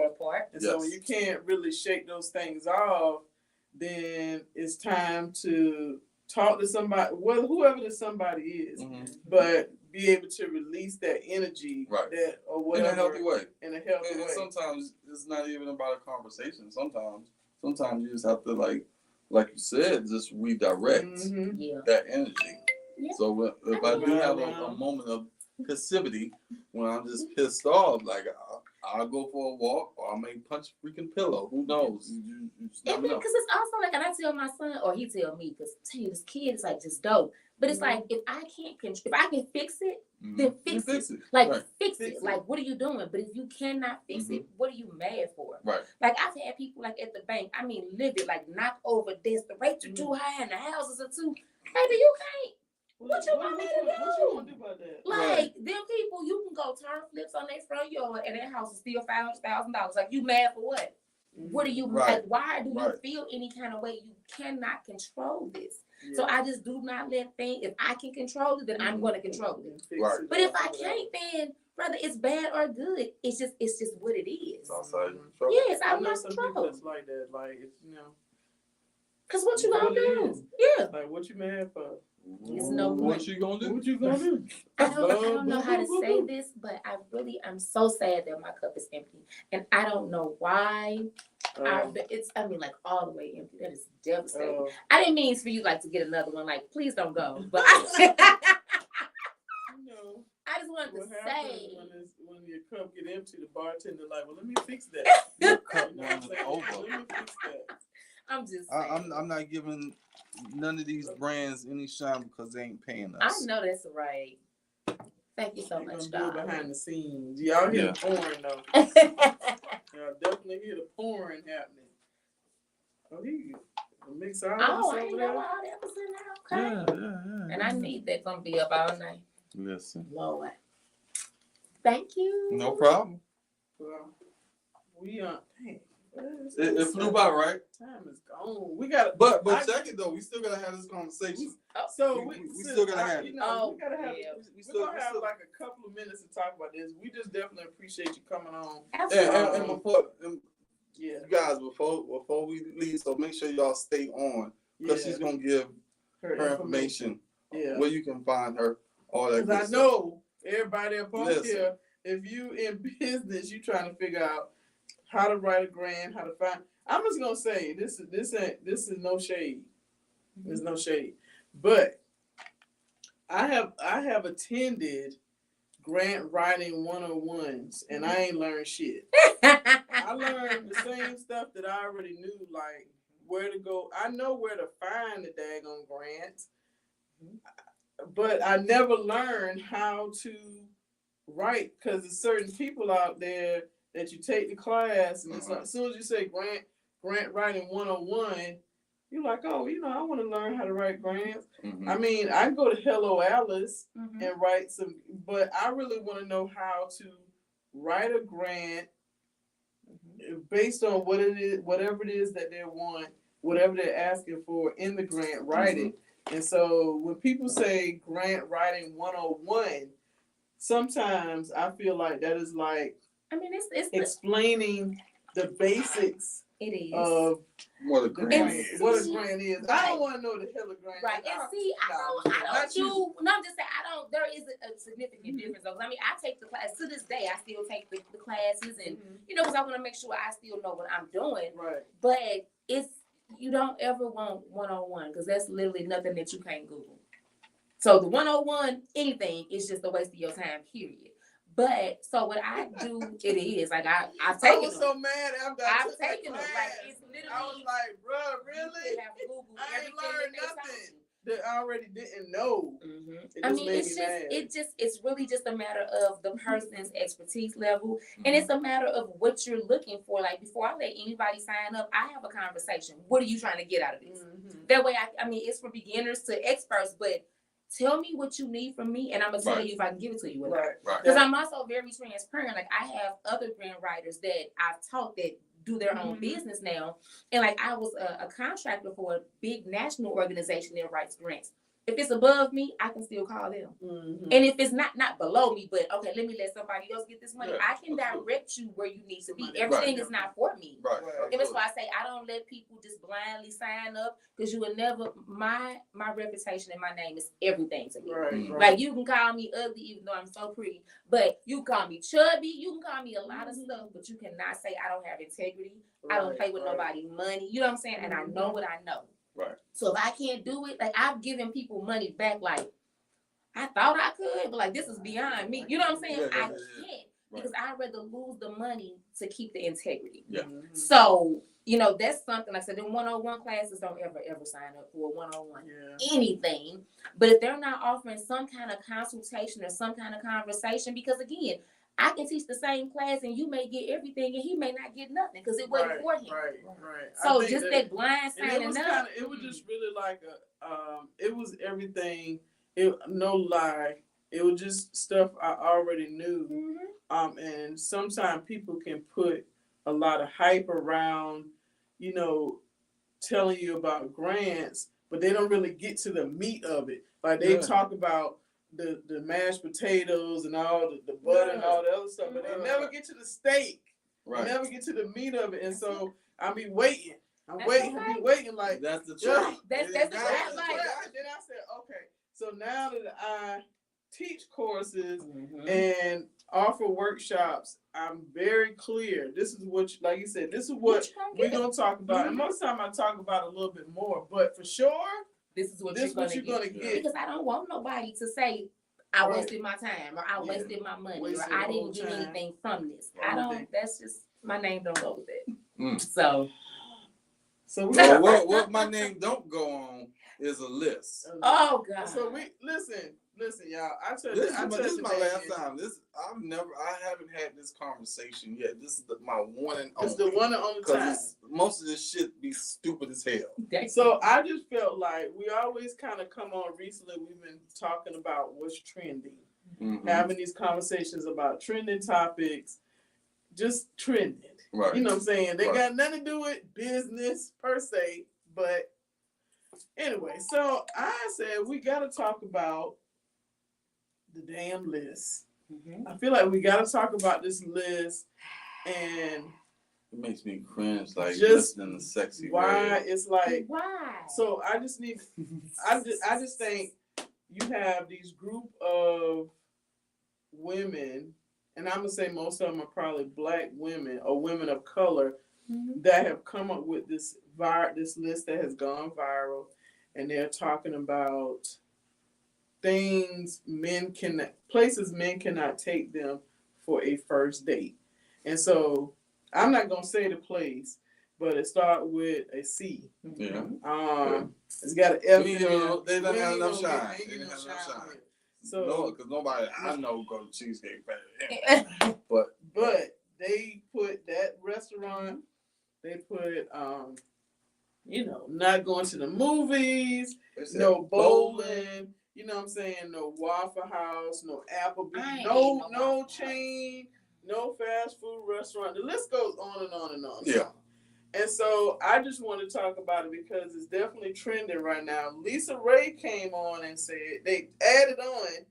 And so when you can't really shake those things off, then it's time to talk to somebody, whoever the somebody is, but be able to release that energy, that or whatever, in a healthy way. And sometimes it's not even about a conversation. Sometimes you just have to, like you said, just redirect that energy. Yeah. So if I do have a moment of passivity when I'm just pissed off, like, I'll go for a walk, or I may punch a freaking pillow. Who knows? You just never know. Because it's also like, and I tell my son, or he tell me, because tell you, this kid is like just dope. But it's like, if I can fix it, then fix it. Like, right. fix it. Like, what are you doing? But if you cannot fix it, what are you mad for? Right. Like, I've had people like at the bank, I mean, livid, like knock over this, the rates are too high and the houses are too, baby, you can't. What you want me to do? What you want to do about that? Like, them people, you can go turn flips on their front yard and that house is still $500,000. Like, you mad for what? What are you, like, why do you feel any kind of way? You cannot control this. Yeah. So I just do not let things, if I can control it, then I'm going to control it. Right. But if I can't, then, brother, it's bad or good. It's just what it is. It's outside your control. Yes, I I'm know not some control. people that's like that. Like, it's, you know. Because what you going to do? Yeah. Like, what you mad for? It's no what you gonna do? What you gonna do? I don't know how to say this, but I'm so sad that my cup is empty, and I don't know why. I mean, like all the way empty. That is devastating. I didn't mean for you like to get another one. Like, please don't go. But I just wanted to say, when your cup get empty, the bartender like, well, let me fix that. Your cup runs over. Let me fix that. I'm just saying. I'm not giving none of these brands any shine because they ain't paying us. I know that's right. Thank you so much, dog. Behind the scenes, y'all hear the pouring though. Y'all definitely hear the pouring happening. Oh, he mix all this over I know all that was in there. Okay. Yeah. And I need that gonna be up all night. Listen, Lord. Thank you. No problem. Well, we dang. It flew by, right? Time is gone. We got, but check it though. We still gotta have this conversation. So we still gotta have it. We gotta have. We're gonna have like a couple of minutes to talk about this. We just definitely appreciate you coming on. Absolutely. And before, you guys, before we leave, so make sure y'all stay on because she's gonna give her information. Yeah. Where you can find her. All that. Because I know everybody up on here. If you in business, you trying to figure out how to write a grant, how to find. I'm just gonna say this is no shade. There's no shade, but I have attended grant writing 101s and I ain't learned shit. I learned the same stuff that I already knew, like where to go. I know where to find the daggone grants, but I never learned how to write because there's certain people out there that you take the class and it's like, as soon as you say grant writing 101, you're like, oh, I want to learn how to write grants. I mean, I can go to Hello Alice and write some, but I really want to know how to write a grant based on what it is, whatever it is that they want, whatever they're asking for in the grant writing. And so when people say grant writing 101, sometimes I feel like that is like, I mean, it's explaining the basics of what a grant is. What a grant is. Right. I don't want to know the hell a grant is. Right. And see, I'm just saying, there is a significant difference. I mean, I take the class, to this day, I still take the classes and, because I want to make sure I still know what I'm doing. Right. But you don't ever want 101 because that's literally nothing that you can't Google. So the 101, anything, is just a waste of your time, period. But so what I do, it is like I've taken. I was so mad after I've taken them. Like it's literally. I was like, bro, really? I ain't learned nothing that I already didn't know. I mean, it's really just a matter of the person's expertise level, and it's a matter of what you're looking for. Like before I let anybody sign up, I have a conversation. What are you trying to get out of this? That way, I mean, it's for beginners to experts, but. Tell me what you need from me, and I'm gonna tell you if I can give it to you or not. Because I'm also very transparent. Like I have other grant writers that I've taught that do their own business now, and like I was a contractor for a big national organization that writes grants. If it's above me, I can still call them. And if it's not below me, but okay, let me let somebody else get this money. I can direct you where you need to be. Everything is not for me. And that's why I say I don't let people just blindly sign up because you will never. My reputation and my name is everything to me. Like you can call me ugly even though I'm so pretty, but you can call me chubby. You can call me a lot of stuff, but you cannot say I don't have integrity. I don't play with nobody's money. You know what I'm saying? And I know what I know. Right. So if I can't do it, like I've given people money back, like I thought I could, but like this is beyond me. You know what I'm saying? I can't because I'd rather lose the money to keep the integrity. Yeah. Mm-hmm. So, that's something. Like I said, them 101 classes, don't ever sign up for a 101 anything. But if they're not offering some kind of consultation or some kind of conversation, because again, I can teach the same class and you may get everything and he may not get nothing because it wasn't for him. Right. So just that blind signing up. It was just really like it was everything. No lie. It was just stuff I already knew. Mm-hmm. And sometimes people can put a lot of hype around, telling you about grants, but they don't really get to the meat of it. Like they talk about the mashed potatoes and all the butter and all the other stuff, but they never get to the steak. Right. They never get to the meat of it. And so I be waiting. I'm waiting like that's the truth. That's the trap. Then I said, okay, so now that I teach courses and offer workshops, I'm very clear. This is what, like you said, this is what we're going to talk about. And most of the time I talk about a little bit more, but for sure, this is what you're going to get. Because I don't want nobody to say, I wasted my time or I wasted my money or I didn't get anything from this. That's just, my name don't go with it. So what my name don't go on is a list. Oh God. So we listen, y'all. This is my last time. I haven't had this conversation yet. This is my one and only. It's the one and only time. Most of this shit be stupid as hell. So I just felt like we always kind of come on recently. We've been talking about what's trending, having these conversations about trending topics, just trending. Right. You know what I'm saying? They got nothing to do with business per se, but anyway, so I said we got to talk about the damn list. I feel like we got to talk about this list, and it makes me cringe, like just listening to sexy. Why red. It's like why? So I just need. I just think you have these group of women. And I'm gonna say most of them are probably Black women or women of color that have come up with this list that has gone viral, and they're talking about places men cannot take them for a first date. And so I'm not gonna say the place, but it starts with a C. Yeah. It's got an F. They don't have enough shine. They don't have enough shine. So, no, because nobody I know go to Cheesecake Factory. but they put that restaurant. They put not going to the movies, no bowling. You know what I'm saying? No Waffle House, no Applebee's, no chain, no fast food restaurant. The list goes on and on and on. Yeah. And so I just want to talk about it because it's definitely trending right now. Lisa Ray came on and said, they added on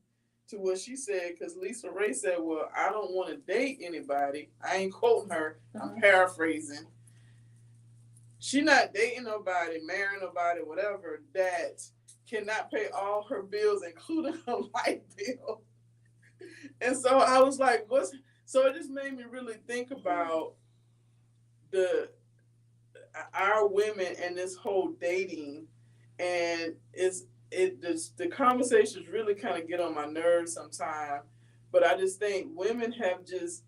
to what she said, because Lisa Ray said, well, I don't want to date anybody. I ain't quoting her. I'm paraphrasing. She not dating nobody, marrying nobody, whatever, that cannot pay all her bills, including her light bill. And so I was like, so it just made me really think about our women and this whole dating, and the conversations really kind of get on my nerves sometimes. But I just think women have just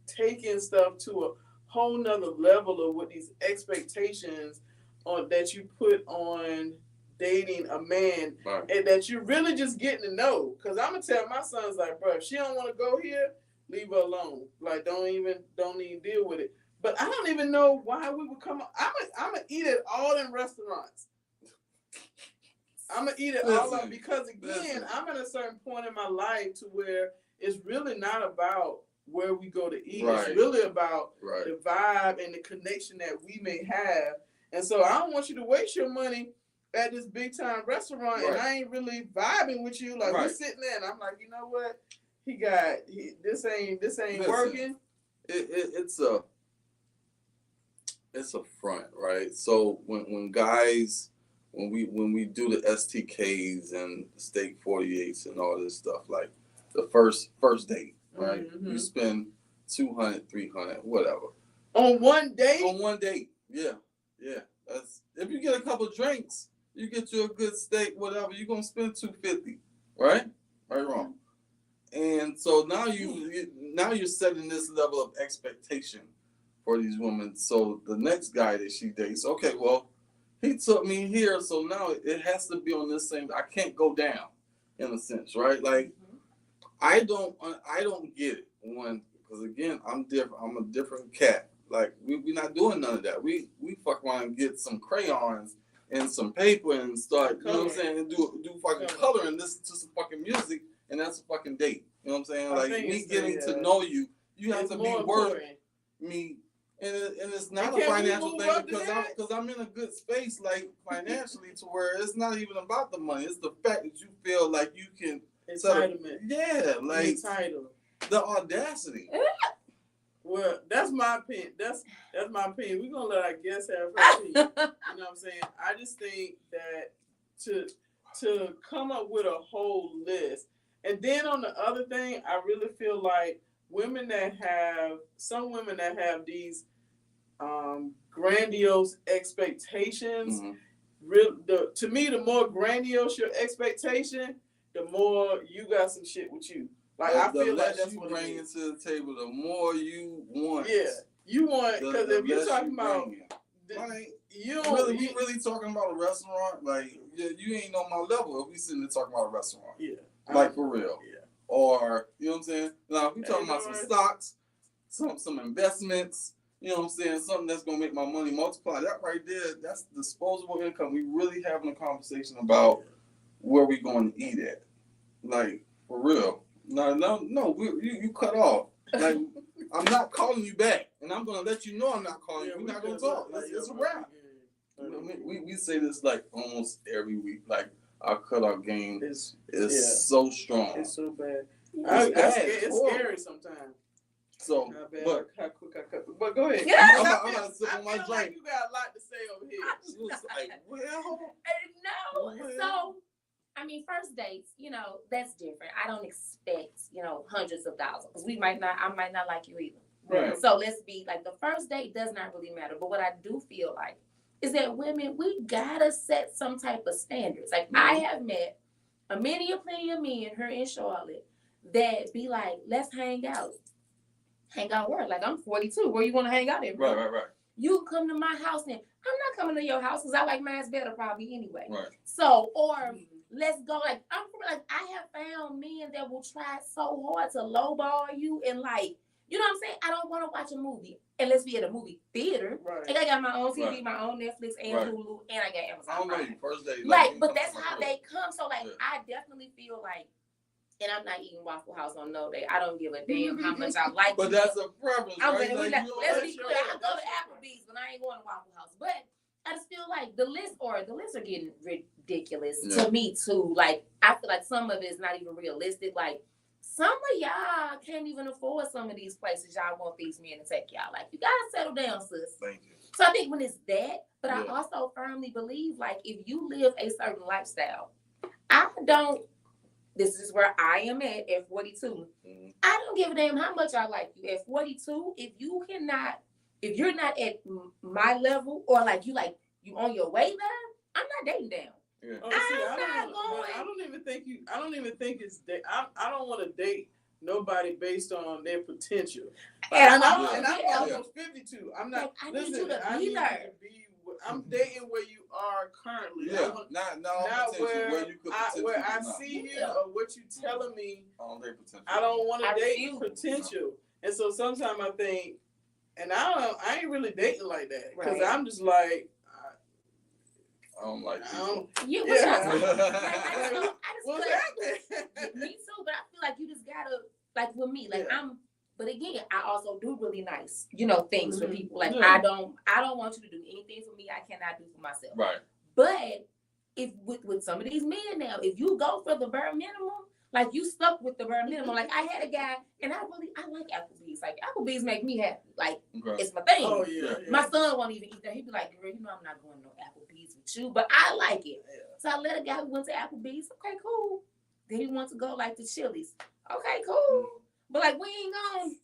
taken stuff to a whole nother level of what these expectations that you put on dating a man, and that you're really just getting to know. Because I'm gonna tell my sons, like, bro, if she don't want to go here, leave her alone. Like, don't even deal with it. But I don't even know why we would come. I'm gonna eat at all in restaurants. I'm gonna eat it all up because again, I'm at a certain point in my life to where it's really not about where we go to eat. Right. It's really about the vibe and the connection that we may have. And so I don't want you to waste your money at this big time restaurant and I ain't really vibing with you. Like we're sitting there and I'm like, you know what? This ain't working. It's a front, right? So when guys, when we do the STKs and steak 48s and all this stuff, like the first date, right? You spend $200, $300, whatever. On one date? On one date, yeah. That's if you get a couple drinks, you get you a good steak, whatever. You're gonna spend $250, right? Right, wrong. And so now you're setting this level of expectation for these women. So the next guy that she dates, okay, well, he took me here, so now it has to be on this same. I can't go down, in a sense, right? Like, I don't get it because again, I'm different. I'm a different cat. Like, we not doing none of that. We fuck around and get some crayons and some paper and start, you know what I'm saying, and do fucking color and listen to some fucking music, and that's a fucking date. You know what I'm saying? Like, me getting to know you, you have to be worth me. And it's not a financial thing because I'm in a good space, like, financially, to where it's not even about the money. It's the fact that you feel like you can. Entitlement. Yeah, like entitled. The audacity. Well, that's my opinion. That's my opinion. We're gonna let our guests have her opinion. You know what I'm saying? I just think that to come up with a whole list, and then on the other thing, I really feel like some women that have these grandiose expectations. To me, the more grandiose your expectation, the more you got some shit with you. Like, I feel like that's what you bring into the table, the more you want. Yeah, you want, because if you're talking about, you don't we really talking about a restaurant. Like, you ain't on my level if we sitting there talking about a restaurant. Yeah, like, for real. Yeah, or you know what I'm saying. Now, if we talking about some stocks, some investments. You know what I'm saying? Something that's going to make my money multiply. That right there, that's disposable income. We really having a conversation about where we going to eat at. Like, for real. No, you cut off. Like, I'm not calling you back. And I'm going to let you know I'm not calling you. We're not going to talk. It's a wrap. We say this, like, almost every week. Like, our cutoff game is so strong. It's so bad. It's scary sometimes. So, but go ahead. I'm not sipping on my drink. Like you got a lot to say over here. She was like, well, no. So, I mean, first dates, that's different. I don't expect, hundreds of dollars because I might not like you either. Right. So let's be like, the first date does not really matter. But what I do feel like is that women, we gotta set some type of standards. Like, I have met plenty of men here in Charlotte that be like, let's hang out. Hang out where? Like, I'm 42. Where you want to hang out at? Right. You come to my house, and I'm not coming to your house because I like mine's better probably anyway. Right. So, or let's go. Like, I have found men that will try so hard to lowball you and, like, you know what I'm saying? I don't want to watch a movie unless we at a movie theater. Right. Like, I got my own TV, my own Netflix and Hulu, and I got Amazon. I don't know you first day. Like, but that's how they come. So, like, I definitely feel like. And I'm not eating Waffle House on no day. I don't give a damn how much I like it. But that's a preference, right? Let's be clear. I go to Applebee's, but I ain't going to Waffle House. But I just feel like the lists are getting ridiculous to me too. Like, I feel like some of it is not even realistic. Like, some of y'all can't even afford some of these places y'all want these men to take y'all. Like, you gotta settle down, sis. Thank you. So I think when it's that, but I also firmly believe, like, if you live a certain lifestyle, this is where I am at 42. Mm-hmm. I don't give a damn how much I like you. At 42, if you're not at my level, or like you on your way there, I'm not dating down. Yeah. I don't even think it's date. I don't want to date nobody based on their potential. And I'm almost 52. I'm not. I need you to be there. I'm dating where you are currently. Yeah, not where you could where I see you or what you telling me. I don't want to date potential, and so sometimes I think, and I ain't really dating like that because I'm just like. I don't like people. What's happening? Me too, but I feel like you just gotta, like, with me, like, but again, I also do really nice, things for people. Like, I don't want you to do anything for me I cannot do for myself. Right. But if with some of these men now, if you go for the bare minimum, like, you stuck with the bare minimum. Like, I had a guy, and I like Applebee's. Like, Applebee's make me happy. Like, it's my thing. Oh, yeah. My son won't even eat that. He'd be like, girl, I'm not going to no Applebee's with you, but I like it. Yeah. So I let a guy who went to Applebee's. Okay, cool. Then he wants to go, like, to Chili's. Okay, cool. But, like, we ain't going.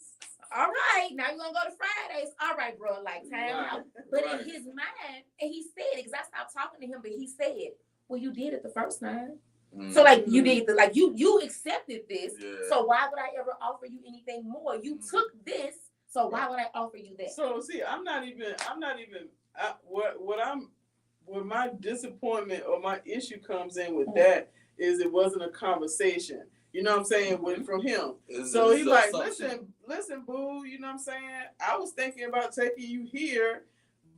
All right, now you're going to go to Fridays. All right, bro, like, time out. But in his mind, and he said it, because I stopped talking to him, but he said, well, you did it the first time. So like you did you accepted this. Yeah. So why would I ever offer you anything more? You took this, so why would I offer you that? So see, I'm not even where my disappointment or my issue comes in with that is it wasn't a conversation. You know what I'm saying? From him. So he's like, listen, boo, you know what I'm saying? I was thinking about taking you here,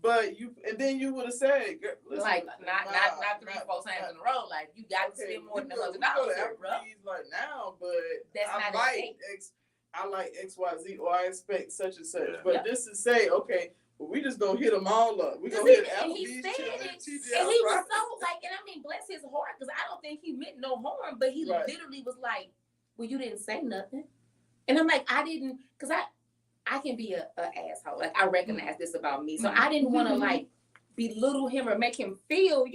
but then you would have said, listen, like not 3-4 times in a row. Like you got to spend more than $100, bro. Like now, but that's I not like I like XYZ or I expect such and such. But this is say, okay, well, we just gonna hit them all up. We gonna hit Applebee's, TGI, and he was so like, and I mean, bless his heart, because I don't think he meant no harm, but he literally was like, well, you didn't say nothing. And I'm like, I didn't, because I can be a asshole. Like, I recognize this about me. So I didn't want to, like, belittle him or make him feel,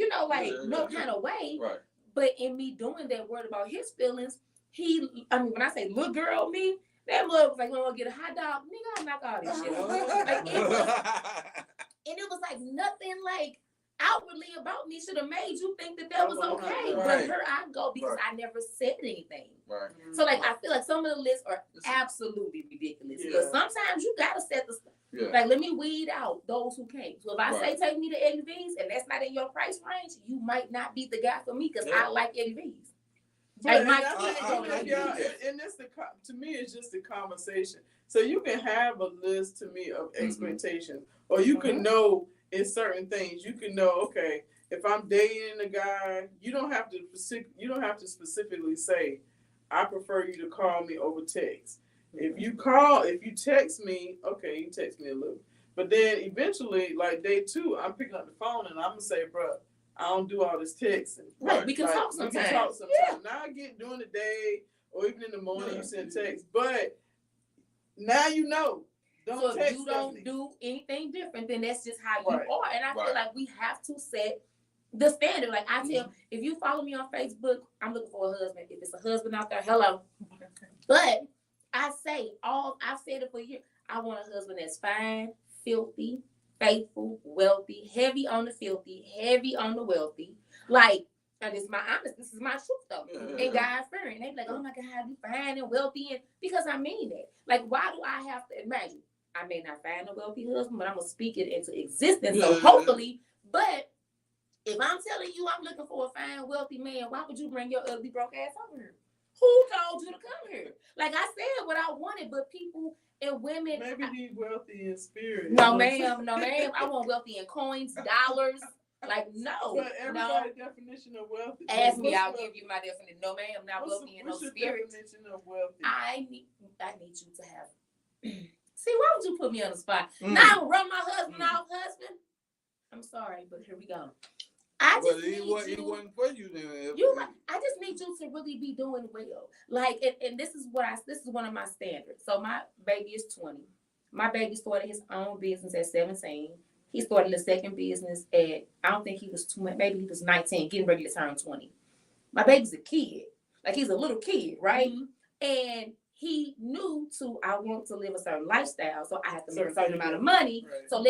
no kind of way. Right. But in me doing that, worried about his feelings, when I say little girl me, that mother was like, we want to get a hot dog. Nigga, I'll knock all this shit off. And it was like nothing like outwardly about me should have made you think that was okay. But here I go because I never said anything. Right. So like I feel like some of the lists are absolutely ridiculous. Yeah. But sometimes you gotta set the stuff. Yeah. Like let me weed out those who can't. So if I say take me to Eddie V's and that's not in your price range, you might not be the guy for me because I like Eddie V's. But and this to me it's just a conversation. So you can have a list to me of expectations, or you can know in certain things. You can know, okay, if I'm dating a guy, you don't have to specifically say, I prefer you to call me over text. If you text me, okay, you text me a little, but then eventually, like day 2, I'm picking up the phone and I'm gonna say, bro, I don't do all this texting. Right, we can talk sometimes. Yeah. Now I get during the day or even in the morning you send text, but now you know. So if you don't do anything different, then that's just how you are. And I feel like we have to set the standard. Like I tell, if you follow me on Facebook, I'm looking for a husband. If it's a husband out there, hello. But I've said it for years. I want a husband that's fine, filthy, faithful, wealthy, heavy on the filthy, heavy on the wealthy. Like, and this is my truth though. Yeah. And God fearing. They be like, oh my God, you fine and wealthy. And because I mean that. Like, why do I have to imagine? I may not find a wealthy husband, but I'm gonna speak it into existence. So hopefully, but if I'm telling you I'm looking for a fine, wealthy man, why would you bring your ugly broke ass over here? Who told you to come here? Like I said what I wanted, but people and women maybe he's wealthy in spirit. No ma'am. I want wealthy in coins, dollars. Like no. But everybody's definition of wealthy. Ask me, I'll give you my definition. No ma'am, not wealthy in no spirit. Definition of wealthy? I need you to have See, why would you put me on the spot? Now run my husband off, husband. I'm sorry, but here we go. I just need you. It wasn't for you then. I just need you to really be doing well. Like, and this is one of my standards. So my baby is 20. My baby started his own business at 17. He started a second business at, I don't think he was too much, maybe he was 19, getting ready to turn 20. My baby's a kid. Like he's a little kid, right? And he knew I want to live a certain lifestyle, so I have to make a certain amount of money. Right. So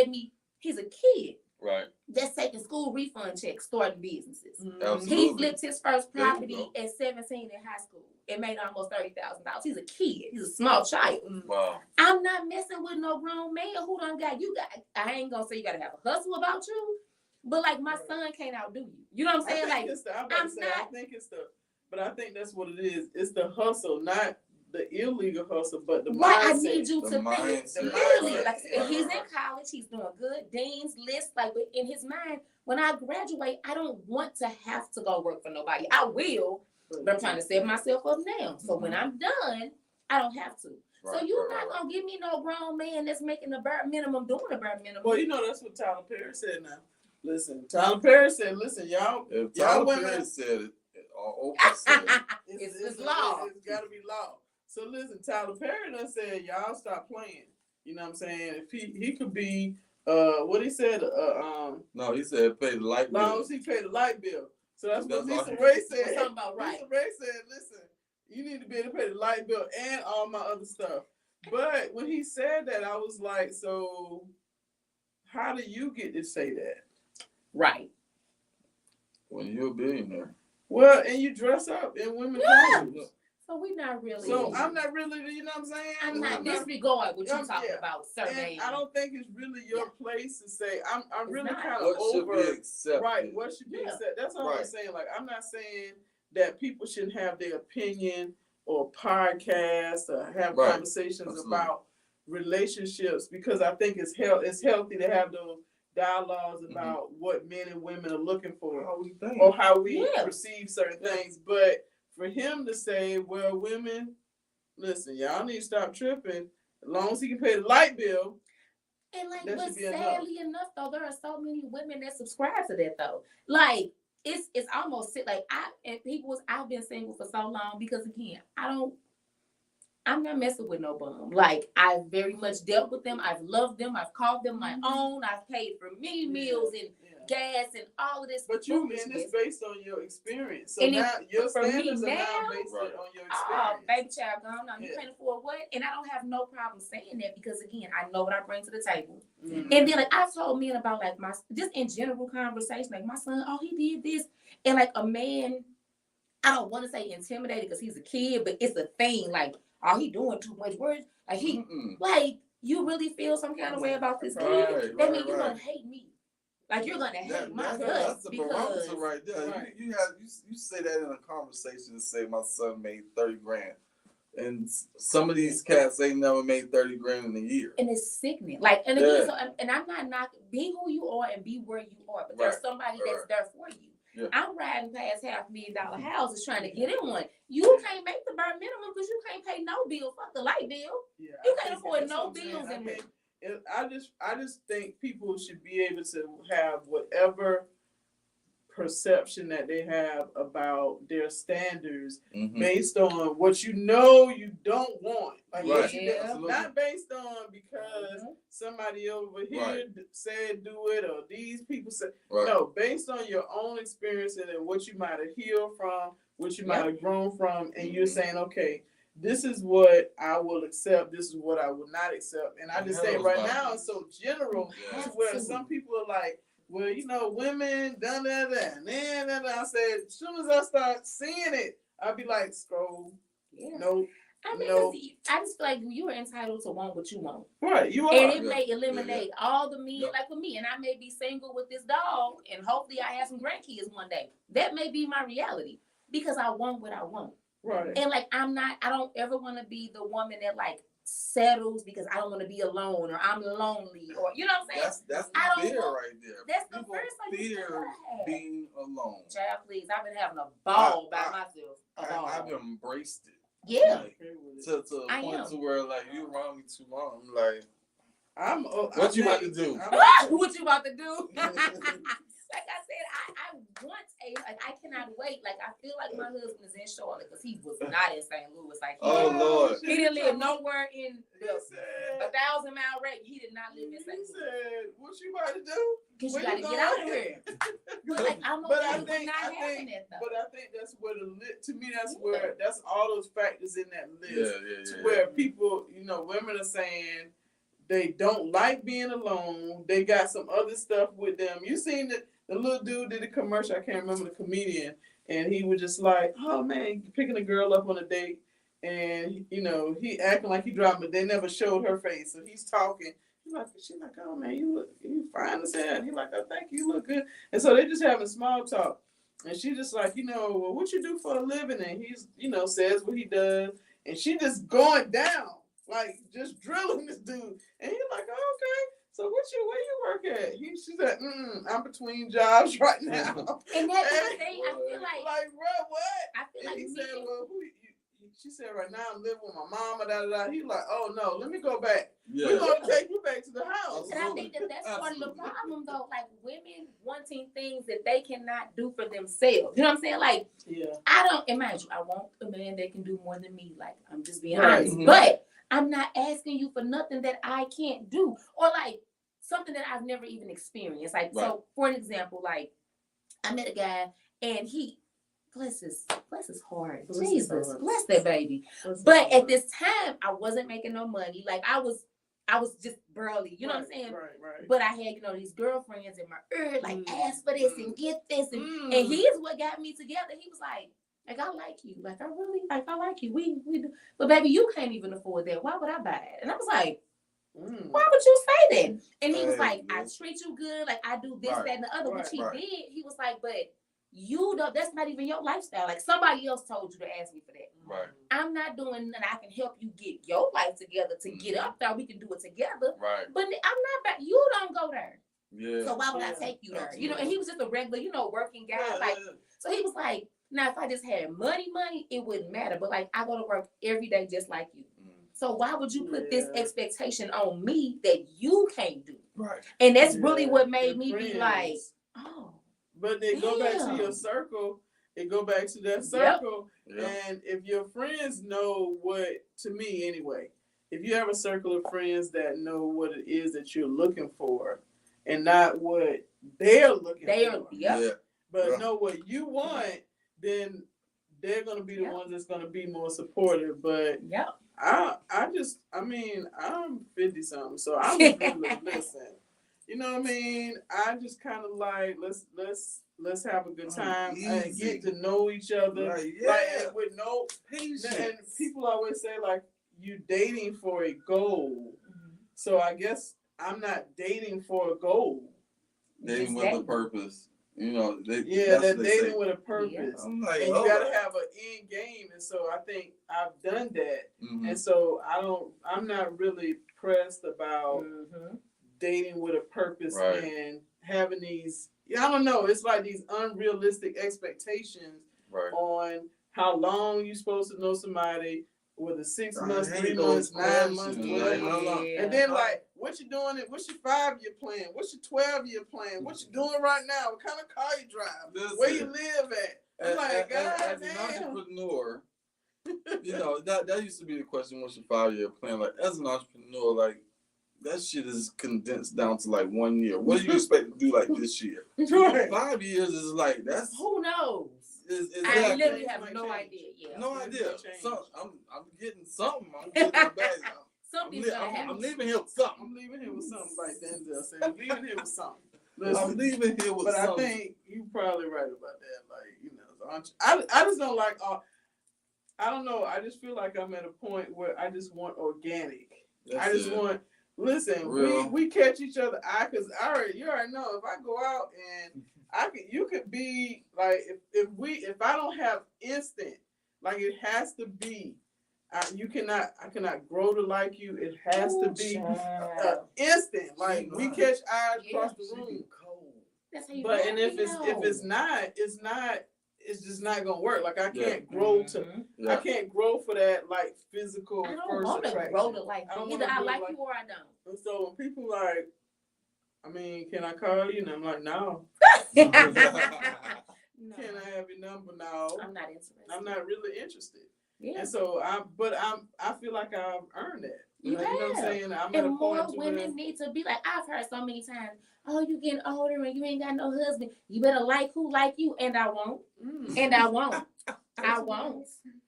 he's a kid. Right. That's taking school refund checks, starting businesses. Absolutely. He flipped his first property at 17 in high school. It made almost $30,000. He's a kid. He's a small child. Wow. I'm not messing with no grown man who done got you. I ain't gonna say you gotta have a hustle about you, but like my son can't outdo you. You know what I'm saying? I think that's what it is. It's the hustle, not the illegal hustle, but the mindset. I need you to think really. Like he's in college, he's doing good. Dean's list, like in his mind, when I graduate, I don't want to have to go work for nobody. I will, but I'm trying to set myself up now. So when I'm done, I don't have to. Right, so you're not gonna give me no grown man that's making the bare minimum, doing the bare minimum. Well, that's what Tyler Perry said now. Listen, Tyler Perry said, listen, y'all. If Tyler Perry said it, or Oprah said it. It's law. It's gotta be law. So listen, Tyler Perry done said, y'all stop playing. You know what I'm saying? If he could be, what he said, no, he said pay the light bill. As long as he paid the light bill. So that's what Lisa Ray said. Talking about right. Lisa Ray said, listen, you need to be able to pay the light bill and all my other stuff. But when he said that, I was like, so how do you get to say that? Right. When you're a billionaire. Well, and you dress up in women's clothes. So we not really. So I'm not really, you know what I'm saying? I'm not disregard what you're talking about, sir. And I don't think it's really your place to say. I'm really kind of what over. Should be accepted. Right. What should be accepted? That's all I'm saying. Like, I'm not saying that people shouldn't have their opinion or podcast or have conversations about relationships, because I think it's healthy to have those dialogues about what men and women are looking for, or how we perceive certain things. But for him to say, well, women, listen, y'all need to stop tripping. As long as he can pay the light bill. And like, but sadly enough, though, there are so many women that subscribe to that, though. Like, it's almost like I've been single for so long because, again, I'm not messing with no bum. Like, I've very much dealt with them. I've loved them. I've called them my own. I've paid for many meals and gas and all of this. But it's based on your experience. So and now your standards are now based on your experience. Oh, baby child, gone on. You can't afford what? And I don't have no problem saying that because, again, I know what I bring to the table. Mm-hmm. And then, like, I've told men about, like, just in general conversation, like, my son, oh, he did this. And, like, a man, I don't want to say intimidated because he's a kid, but it's a thing, like, oh, he doing too much work. Like, like, you really feel some kind of way about this kid? That means you're going to hate me. Like, you're going to hate my guts. That's the barometer right there. Right. You say that in a conversation and say, my son made $30,000. And some of these cats ain't never made $30,000 in a year. And it's sickening. Like, and again, and I'm not knocking, be who you are and be where you are. But there's somebody that's there for you. Yeah. I'm riding past $500,000 houses trying to get in one. You can't make the bare minimum because you can't pay no bill. Fuck the light bill. Yeah, you can't afford no bills in there. I just think people should be able to have whatever perception that they have about their standards based on what you don't want. Like not based on because somebody over here said do it or these people said no, based on your own experience and what you might have healed from, what you might have grown from, and you're saying, okay, this is what I will accept, this is what I will not accept. And I just say right now it's so general to where some people are like, well, you know, women, done that, and then I said, as soon as I start seeing it, I'll be like, scroll. Yeah. No. I mean, I just feel like you are entitled to want what you want. Right, you are. And it may eliminate all the men, like with me, and I may be single with this dog, and hopefully I have some grandkids one day. That may be my reality because I want what I want. Right. And like, I don't ever want to be the woman that like settles because I don't want to be alone or I'm lonely or you know what I'm saying? That's the fear right there. That's the first thing. Fear being alone. Child, please. I've been having a ball by myself. I've embraced it. Yeah. Like, to a point to where like you around me too long. I'm like, what you about to do? What you about to do? Like I said, I want I cannot wait. Like, I feel like my husband is in Charlotte because he was not in St. Louis. Like, Lord. He didn't live nowhere in the 1,000-mile radius. He did not live in St. Louis. He said, what you about to do? Because you got to get out of here. Like, I'm okay not having it, though. But I think that's where to me, that's where, that's all those factors in that list. To where people, you know, women are saying they don't like being alone. They got some other stuff with them. You seen the little dude did a commercial, I can't remember the comedian, and he was just like, oh man, picking a girl up on a date, and you know, he acting like he dropped, but they never showed her face. So he's talking. She's like, oh man, you fine as hell. And he's like, oh, thank you, you look good. And so they just having small talk. And she just like, you know, well, what you do for a living? And he's, you know, says what he does. And she just going down, like just drilling this dude. And he's like, oh, okay. So where you work at? She said, I'm between jobs right now. And that's the thing. I feel like bro, what? I feel like he said, well, she said, right now I'm living with my mama, da. He's like, oh no, let me go back. Yeah. We're gonna take you back to the house. And I think that's part of the problem though. Like women wanting things that they cannot do for themselves. You know what I'm saying? Like, I don't imagine I want a man that can do more than me. Like, I'm just being honest. Mm-hmm. But I'm not asking you for nothing that I can't do, or like something that I've never even experienced. Like, so for an example, like I met a guy and he, bless his heart, Jesus, bless that baby. But at this time, I wasn't making no money. Like I was I was just burly, you know what I'm saying? Right. But I had, these girlfriends in my ear, like, ask for this and get this. And he is what got me together. He was like, I like you. Like, I like you. We do. But baby, you can't even afford that. Why would I buy that? And I was like, why would you say that? And he was like, I treat you good. Like, I do this, that, and the other, which he did. He was like, but you don't, that's not even your lifestyle. Like, somebody else told you to ask me for that. Right. I'm not doing that. I can help you get your life together to get up there. We can do it together. Right. But I'm not back. You don't go there. Yeah. So why would I take you there? And he was just a regular, working guy. So he was like, now if I just had money, it wouldn't matter. But like, I go to work every day just like you. So why would you put this expectation on me that you can't do? Right. And that's really what made me be like, oh. But they go back to your circle. It go back to that circle. Yep. And if your friends know what, to me anyway, if you have a circle of friends that know what it is that you're looking for and not what they're looking for, but know what you want, then they're going to be the ones that's going to be more supportive. But I'm 50 something, so I'm really listen. You know what I mean? I just kind of like let's have a good time and get to know each other. Like with no patience. And people always say like you dating for a goal. So I guess I'm not dating for a goal. Dating with a purpose. They're dating with a purpose. Yeah. I'm like, and you gotta have an end game. And so I think I've done that. And so I'm not really pressed about dating with a purpose and having these, I don't know, it's like these unrealistic expectations on how long you're supposed to know somebody, whether 6 months, 3 months, 9 months, 12 months. And then like, what you doing? What's your 5-year plan? What's your 12-year plan? What you doing right now? What kind of car you drive? Where you live at? I'm like, God as an entrepreneur, that used to be the question, what's your 5-year plan? Like, as an entrepreneur, like, that shit is condensed down to like 1 year. What do you expect to do like this year? 5 years is like, that's... Who knows? I literally have no idea. Yeah. No idea. I'm getting something. I'm getting back. Something's gonna happen. I'm leaving here with something. I'm leaving here with something, like Denzel said. I'm leaving here with something. Listen, I'm leaving here with something. But I think you're probably right about that. Like, I just don't like... I don't know. I just feel like I'm at a point where I just want organic. Want... Listen, we catch each other eye, because you already know if I go out and you could be like, if I don't have instant, like it has to be, I cannot grow to like you. It has to be instant. Like we catch eyes across the room. That's how you and if it's not, it's just not gonna work. Like I can't grow I can't grow for that like physical. I don't want to grow to like you. Either I like you or I don't. And so when people like, I mean, can I call you? And I'm like, no. No. Can I have your number? No. I'm not interested. I'm not really interested. Yeah. And so I feel like I've earned that. You know what I'm saying? I'm and more women need to be like, I've heard so many times, oh, you getting older and you ain't got no husband. You better like who like you. And I won't. And I won't. I won't.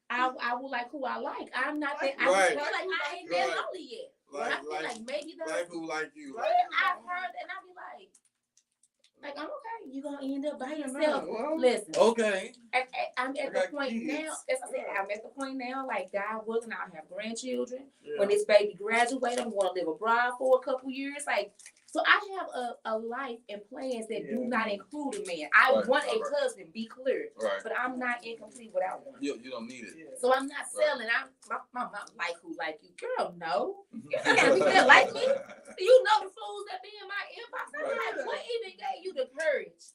I will like who I like. I'm not that. I ain't that lonely yet. I feel like maybe that's like who like you. I've heard and I be like I'm okay. You gonna end up by yourself. Well, listen. Okay. I'm at the point now. As I said, I'm at the point now. Like God willing, I'll have grandchildren. Yeah. When this baby graduates, I'm going to live abroad for a couple years. Like, so I have a life and plans that do not include a man. I want a husband. Be clear. Right. But I'm not incomplete without one. You don't need it. Yeah. So I'm not selling. My mom like who like you, girl. No, you don't like me. You know the fools that be in my inbox. I'm like, what even gave you the courage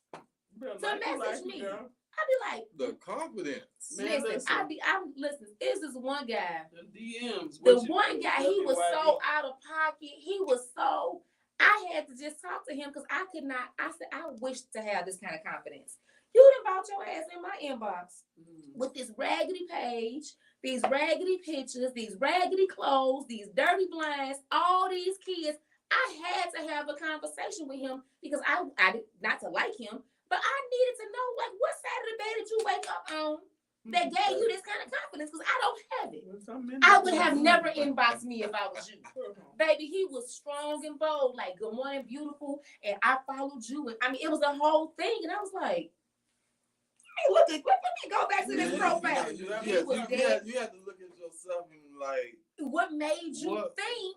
to message me? I be like, the confidence. Listen. This is one guy. The DMs. The one guy, he was so out of pocket. He was so. I had to just talk to him because I could not. I said, I wish to have this kind of confidence. You done bought your ass in my inbox with this raggedy page, these raggedy pictures, these raggedy clothes, these dirty blinds, all these kids. I had to have a conversation with him because I did not to like him, but I needed to know, like, what side of the bed did you wake up on that gave you this kind of confidence? Because I don't have it. I would have never inboxed me if I was you. Baby, he was strong and bold, like, good morning, beautiful. And I followed you. And I mean, it was a whole thing. And I was like, hey, let me go back to this profile. You had to look at yourself and like, what made you think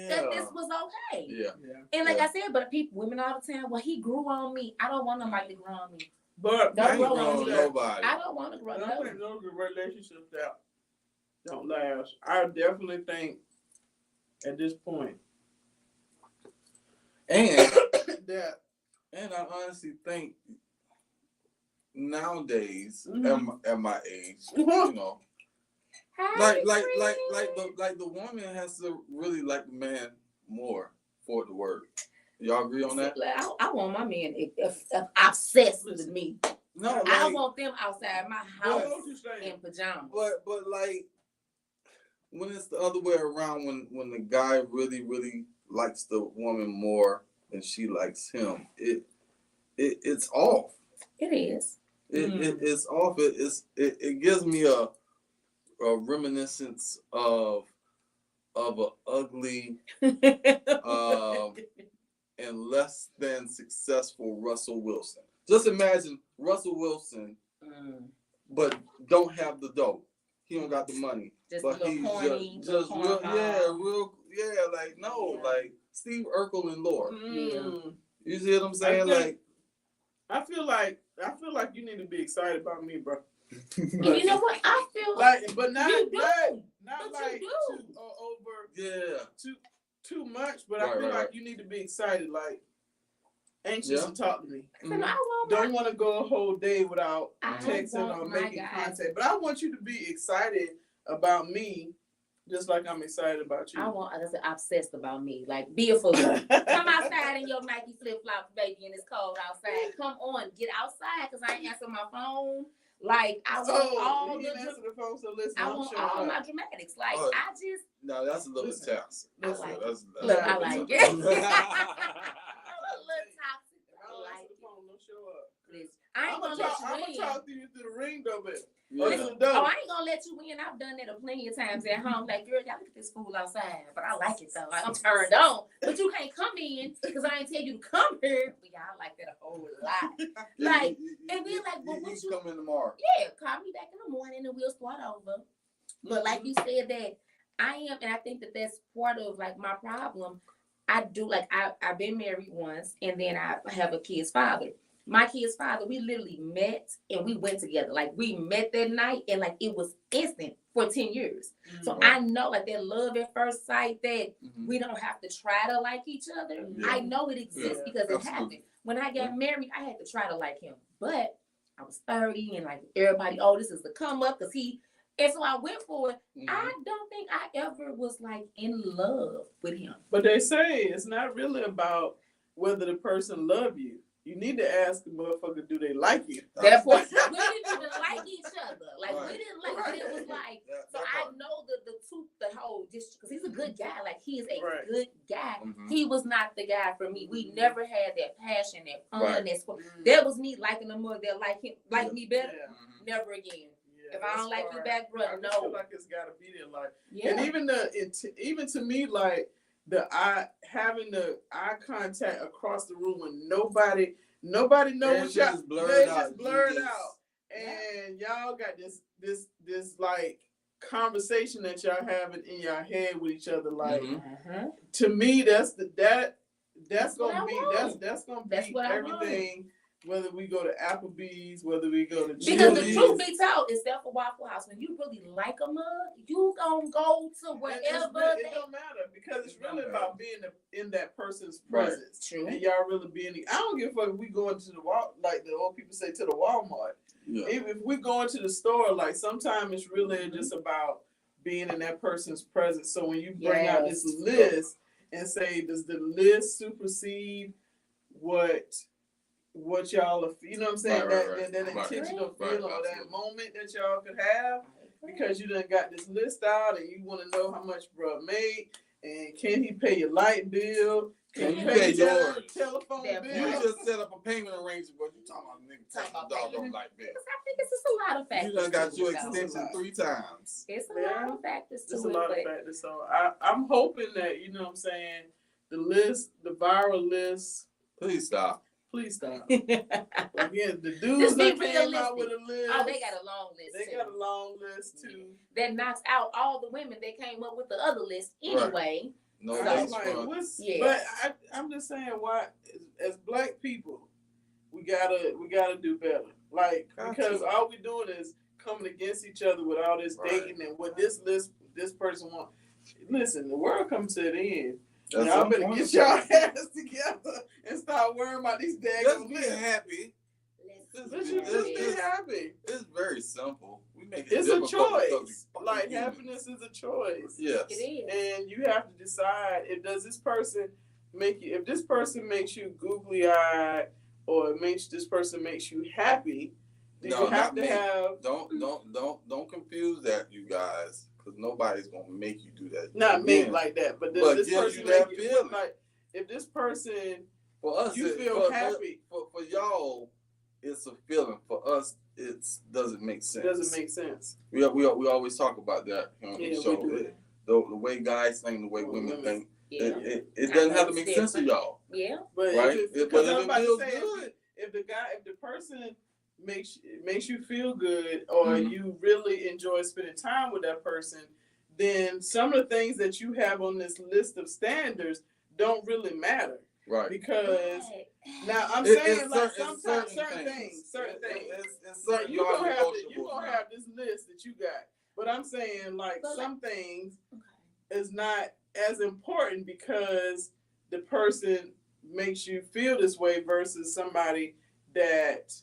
that this was okay? Yeah. And like I said, but women all the time, well, he grew on me. I don't want nobody to grow on me. But don't grow on nobody. I don't want to grow on nobody. I think those are relationships that don't last. I definitely think at this point, and I honestly think nowadays, at my age, you know, like the woman has to really like the man more for it to work. Y'all agree on that? I want my man if obsessed with me. No, like, I want them outside my house in pajamas. But like when it's the other way around, when the guy really likes the woman more than she likes him, it's off. It is. It's off. It gives me a reminiscence of an ugly and less than successful Russell Wilson. Just imagine Russell Wilson, but don't have the dough. He don't got the money. Just but he's corny, just real, like like Steve Urkel and Lord. You see what I'm saying? I feel like you need to be excited about me, bro. And you know what? I feel like, but not you do. Not but like you do. over too much. But I feel like you need to be excited, like anxious to talk to me. Don't want to go a whole day without texting or making contact. But I want you to be excited about me, just like I'm excited about you. I want obsessed about me. Like, be a fool. Come outside in your Nike flip flops, baby, and it's cold outside. Come on, get outside, because I ain't answering my phone. Like, I want the phone, so listen, I want all my dramatics. Like, I just. No, that's a little toxic. Look, I like it. A little toxic. I ain't gonna let you win. I'm gonna talk to you through the ring, though, baby. I ain't gonna let you win. I've done that plenty of times at home. Like, girl, y'all look at this fool outside, but I like it though. Like, I'm turned on, but you can't come in because I ain't tell you to come here. But y'all like that a whole lot. Like, and then like, but what you come in tomorrow? Yeah, call me back in the morning and we'll start over. But like you said, that I am, and I think that that's part of like my problem. I do like I've been married once, and then I have a kid's father. My kid's father, we literally met and we went together. Like, we met that night and like it was instant for 10 years. So I know like that love at first sight, that we don't have to try to like each other. I know it exists because it happened. When I got married, I had to try to like him. But I was 30 and like everybody, this is the come up because he, and so I went for it. I don't think I ever was like in love with him. But they say it's not really about whether the person love you. You need to ask the motherfucker, do they like you? That point, we didn't even like each other. Like, we didn't like, but it was like, so I know the whole, just because he's a good guy. Like, he is a good guy. He was not the guy for me. We never had that passion, that fun, that sport. That was me liking a mother that like me better. Never again. If I don't like you back, bro, no. I feel like it's gotta be there, like, and even to me, like, having the eye contact across the room when nobody knows what y'all, they just blurred out, and y'all got this like conversation that y'all having in your head with each other, like to me that's gonna be everything. Whether we go to Applebee's, whether we go to because the truth be told, except for Waffle House, when you really like a mug, you gonna go to wherever. It don't matter because it's really about being in that person's presence. True. And y'all really being. I don't give a fuck if we go into the like the old people say, to the Walmart. Yeah. If we go into the store, like sometimes it's really just about being in that person's presence. So when you bring out this list and say, does the list supersede what y'all are, you know what I'm saying? That intentional feel or that moment that y'all could have because you done got this list out and you want to know how much bruh made. And can he pay your light bill? Can you pay your yours? telephone That bill? You just set up a payment arrangement, but you talking about nigga paying the dog on light bill. I think it's just a lot of factors. You done got your to it, though. extension 3 times. It's a lot of factors to It's it. a lot of factors. So I'm hoping that, you know what I'm saying, the viral list. Please stop. Please stop. Again, the dudes Just be that came out realistic. with a list. Oh, they got a long list. They got a long list too. That knocks out all the women that came up with the other list anyway. No, I'm that's like, fun. but I'm just saying, why as black people, we gotta do better. Like, because all we doing is coming against each other with all this dating and what this person want. Listen, the world comes to an end. Y'all better get y'all ass together and start worrying about these daggone Let's be happy. Let's just be happy. It's very simple. We make It's a choice. Like, humans. happiness is a choice. Yes. It is. And you have to decide if this person makes you googly eyed, or this person makes you happy. You have to have. Don't confuse that, you guys, because nobody's gonna make you do that. Not make like that, but does this person that make you feeling. like? If this person, For us, you feel happy. For y'all, it's a feeling. For us, it doesn't make sense. It doesn't make sense. We always talk about that on the show. We do. The way guys think, the way women think, Yeah. it doesn't have to make sense to y'all. Yeah. But right? if But because if I'm it about to feels say, good. if the person makes you feel good, or you really enjoy spending time with that person, then some of the things that you have on this list of standards don't really matter. Right. Because now I'm saying like sometimes certain things. It's certain You gonna non-negotiables. have this list that you got, but I'm saying like some things is not as important because the person makes you feel this way versus somebody that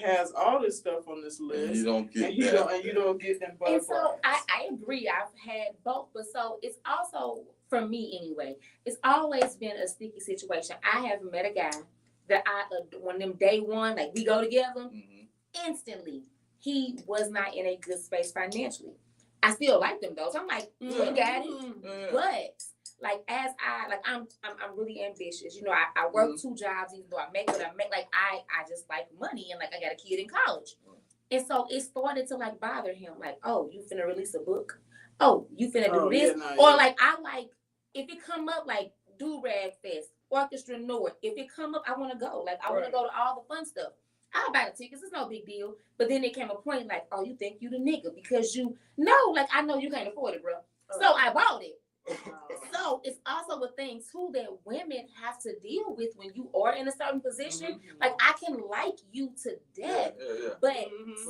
has all this stuff on this list. And you don't get you don't get them butterflies. And so I agree. I've had both, but so it's also, for me anyway, it's always been a sticky situation. I have met a guy that when them day one, like we go together, instantly he was not in a good space financially. I still like them though, so I'm like, we got it. But like I'm really ambitious. You know, I work 2 jobs, even though I make what I make. Like I just like money, and like I got a kid in college, and so it started to like bother him. Like, oh, you finna release a book? Oh, you finna do this? Or like I like if it come up like Do Rag Fest, Orchestra North. If it come up, I want to go. Like I want to go to all the fun stuff. I'll buy the tickets. It's no big deal. But then there came a point like, oh, you think you the nigga because you know, like I know you can't afford it, bro. So I bought it. So it's also a thing too that women have to deal with when you are in a certain position. Like I can like you to death, but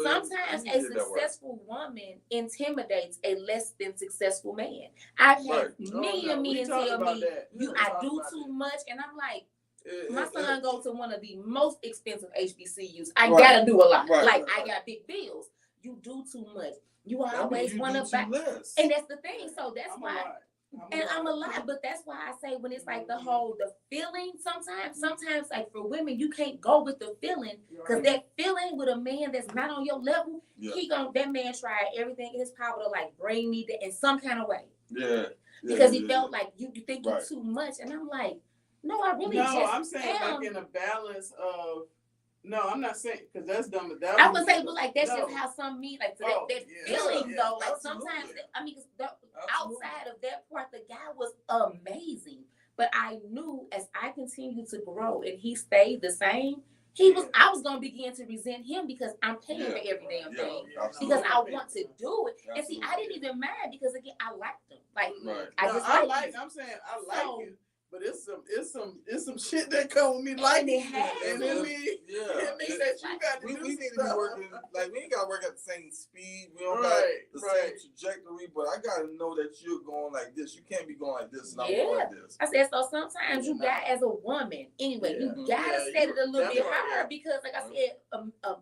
sometimes a successful woman intimidates a less than successful man. I've had men tell me, I do too much, and I'm like, my son goes to one of the most expensive HBCUs. I gotta do a lot. I got big bills. You do too much. You always want to back, and that's the thing. So that's why. I'm a lot, but that's why I say when it's like the feeling, sometimes like for women, you can't go with the feeling because that feeling with a man that's not on your level, that man tried everything in his power to like bring me in some kind of way. Because he felt like you think you're too much, and I'm like, no, I really I'm saying like in a balance of. No, I'm not saying because that's dumb. I would say, but like that's just how some mean like that feeling though. Like sometimes, I mean, outside of that part, the guy was amazing. But I knew as I continued to grow and he stayed the same, I was gonna begin to resent him because I'm paying for every damn thing because I want to do it. And see, I didn't even mind because again, I liked him. Like I'm saying I like you. But it's some shit that come with me like it. And it means that you got to do we need stuff. to be working, like we ain't got to work at the same speed. We don't got the same trajectory, but I got to know that you're going like this. You can't be going like this and I'm going like this. I said, so sometimes you got, as a woman, anyway, you got to set it a little bit higher because like I said,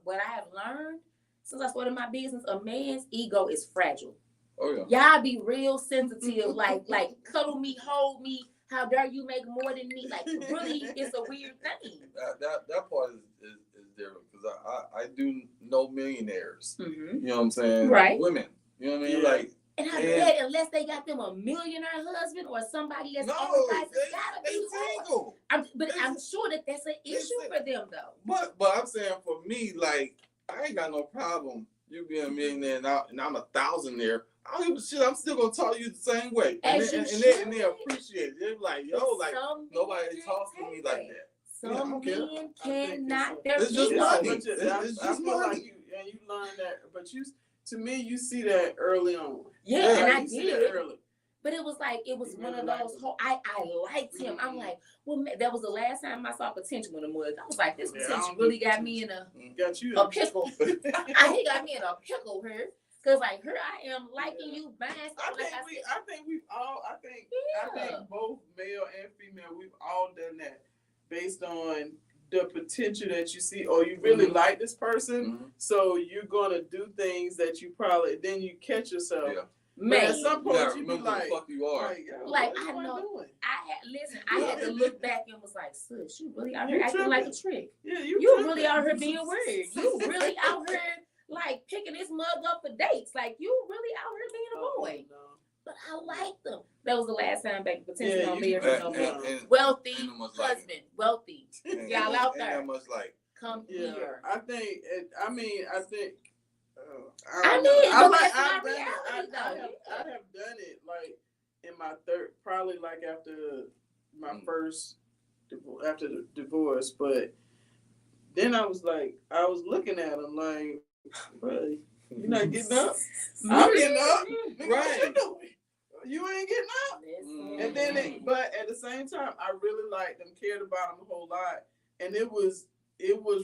what I have learned since I started my business, a man's ego is fragile. Oh yeah. Y'all be real sensitive, like cuddle me, hold me. How dare you make more than me? Like, really, it's a weird thing. That part is different because I do know millionaires. Mm-hmm. You know what I'm saying? Right. Women. You know what I mean? Like And I bet unless they got them a millionaire husband or somebody that's on the side, it's gotta be single. I'm sure that that's an issue for them though. But I'm saying for me, like, I ain't got no problem you being a millionaire and I'm a thousandaire. I don't give a shit. I'm still gonna talk to you the same way, and they appreciate it. They're like, yo, like nobody talks to me like that. Some men cannot. It's just money. It's just money. Like you learn that, but to me, you see that early on. Yeah, and I did early. But it was one of those. I liked him. I'm like, well, that was the last time I saw potential in the mud. I was like, this potential really got me in a pickle. He got me in a pickle here. Cause like here I am liking you, buying stuff. I think both male and female, we've all done that based on the potential that you see, or you really like this person, so you're gonna do things that you probably then you catch yourself. Yeah. Man, at some point you be like, the fuck you are. Like I know. I had to look back and was like, sis, you really out here acting like a trick. Yeah, you really out here being weird. You really out here like picking this mug up for dates. Like you really out here being a boy. No. But I like them. That was the last time back potential on there. Wealthy husband, wealthy. Y'all out there. Come here. I think. I have done it like in my third, probably like after my first, after the divorce. But then I was looking at him like, bro, you're not getting up. I'm getting up. Right. You ain't getting up. And then, but at the same time, I really liked them, cared about them a whole lot, and it was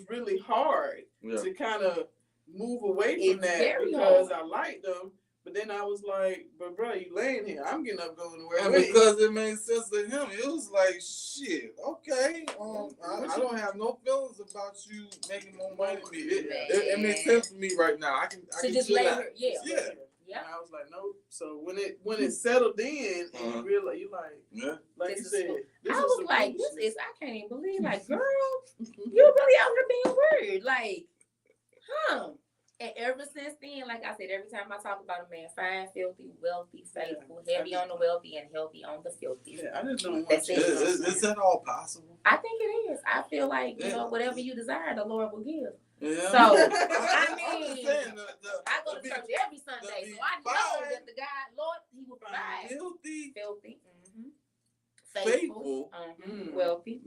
really hard to kind of move away from that because I liked them. But then I was like, but bro, you laying here. I'm getting up going to work. And because it made sense to him, it was like, shit, okay. I don't have no feelings about you making more money than me. It makes sense to me right now. I can just lay her. Yeah. And I was like, nope. So when it settled in, and you realize, like you said, I was like, I can't even believe, like, girl, you really out here being weird, like, huh? And ever since then, like I said, every time I talk about a man, fine, filthy, wealthy, faithful, heavy on the wealthy, and healthy on the filthy. Yeah, I just don't want Is that all possible? I think it is. I feel like, whatever you desire, the Lord will give. Yeah. So, I mean, I go to church every Sunday, so I know that the God, Lord, He will provide. Filthy. Faithful. Wealthy.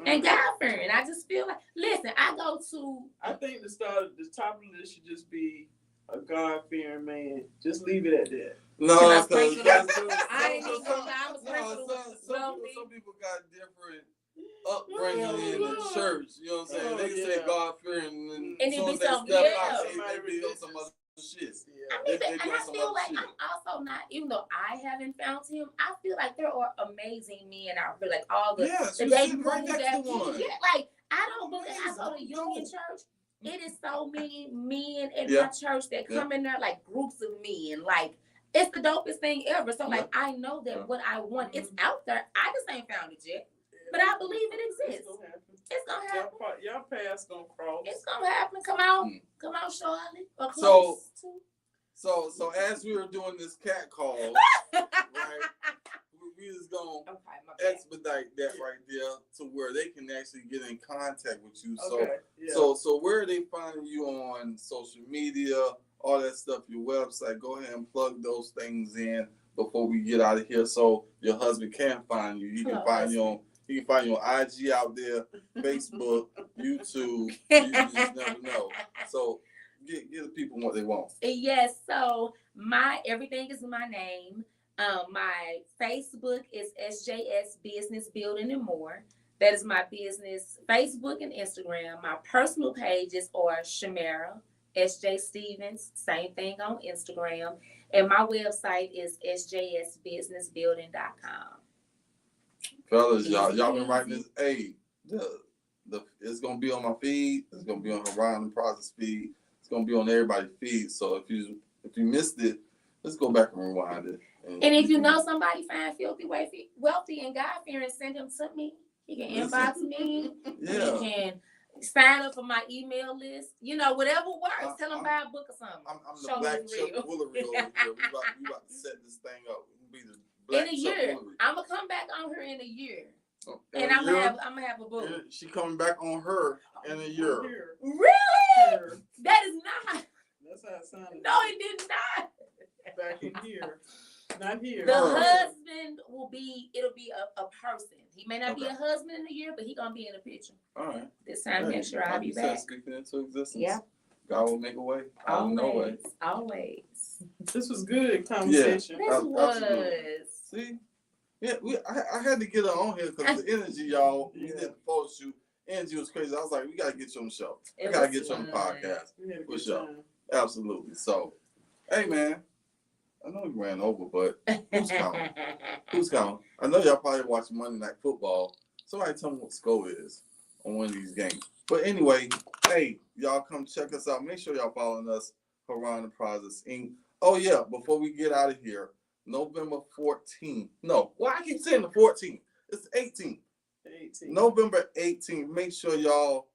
And God-fearing. I just feel like, listen, I think the top of the list should just be a God-fearing man. Just leave it at that. No, I ain't even gonna lie, I'm a some people got different upbringing in the church. You know what I'm saying? They can say God-fearing, and it be something some other shit. And I feel like I'm also not, even though I haven't found him, I feel like there are amazing men out here, like all the they right next to one. Like I don't believe I go to Union Church. It is so many men in my church that come in there like groups of men. Like it's the dopest thing ever. So like I know that what I want, it's out there. I just ain't found it yet. But I believe it exists. It's gonna happen. Y'all paths gonna cross. It's gonna happen. Come on, Charlotte. Or close so as we were doing this cat call, right? We just gonna expedite that right there to where they can actually get in contact with you. So where are they finding you on social media, all that stuff, your website? Go ahead and plug those things in before we get out of here, so your husband can find you. He can find you on. You can find you on IG out there, Facebook, YouTube. You just never know. So give the people what they want. Yes. So everything is my name. My Facebook is SJS Business Building and More. That is my business Facebook and Instagram. My personal pages are Shamara SJ Stephens. Same thing on Instagram. And my website is sjsbusinessbuilding.com. Fellas, y'all been writing this. Hey, it's gonna be on my feed. It's gonna be on Horizon Process feed. It's gonna be on everybody's feed. So if you missed it, let's go back and rewind it. And if you know somebody fine, filthy, wealthy, and God-fearing, send him to me. He can inbox me. Yeah. He can sign up for my email list. You know, whatever works. Tell them buy a book or something. I'm the Show black me Chuck real. Woolery over here. We about to set this thing up. We'll be the black In a Chuck year. Woolery. I'm gonna come back on her in a year. Oh, And I'm gonna have a book. She coming back on her in a year. Really? That is not. That's how it sounded. No, it did not. Back in here. Not here. The husband it'll be a person. He may not be Okay. a husband in a year, but he gonna be in the picture. All right. This time next year I'll be back. Speaking into existence. Yeah. God will make a way. Out of no way. Always. This was good conversation. This was. See? Yeah, I had to get her on here because the energy, y'all, we did the photo shoot. Energy was crazy. I was like, we got to get you on the show. I got to get you on the podcast. For sure. Absolutely. So, hey, man. I know we ran over, but who's counting? Who's counting? I know y'all probably watching Monday Night Football. Somebody tell me what the score is on one of these games. But anyway, hey, y'all come check us out. Make sure y'all following us, Haran Enterprises Inc. Oh, yeah, before we get out of here, November 14th. No, well, I keep saying the 14th. It's the 18th. 18. November 18th. Make sure y'all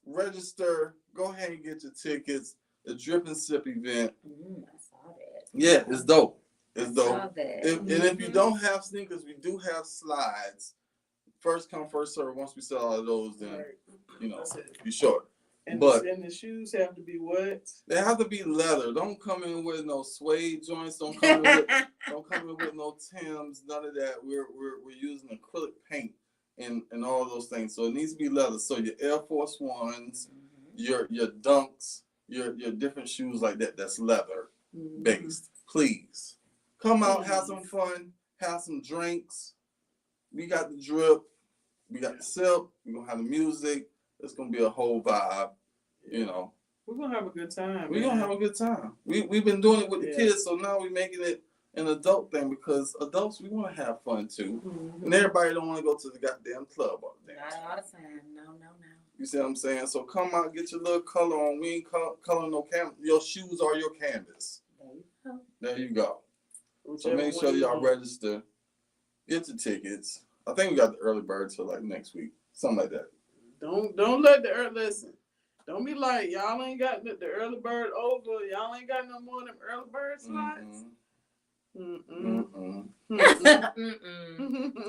register. Go ahead and get your tickets. The Drip and Sip event. I saw that. Yeah, it's dope. It's dope. Saw that. And if you don't have sneakers, we do have slides. First come, first serve. Once we sell all of those, then, you know, you short. And, but and the shoes have to be what? They have to be leather. Don't come in with no suede joints. Don't come in with no Timbs. None of that. We're using acrylic paint and all those things. So it needs to be leather. So your Air Force Ones, your Dunks, your different shoes like that. That's leather based. Please come out, have some fun, have some drinks. We got the drip. We got the sip. We're gonna have the music. It's gonna be a whole vibe, you know. We're gonna have a good time. We're gonna have a good time. We've been doing it with the kids, so now we're making it an adult thing because adults we want to have fun too, and everybody don't want to go to the goddamn club all the damn time. Not all the time. No. You see what I'm saying? So come out, get your little color on. We ain't color no canvas. Your shoes are your canvas. There you go. So make sure y'all register. Get your tickets. I think we got the early bird till like next week, something like that. Don't let the early listen. Don't be like y'all ain't got the early bird over. Y'all ain't got no more of them early bird slots.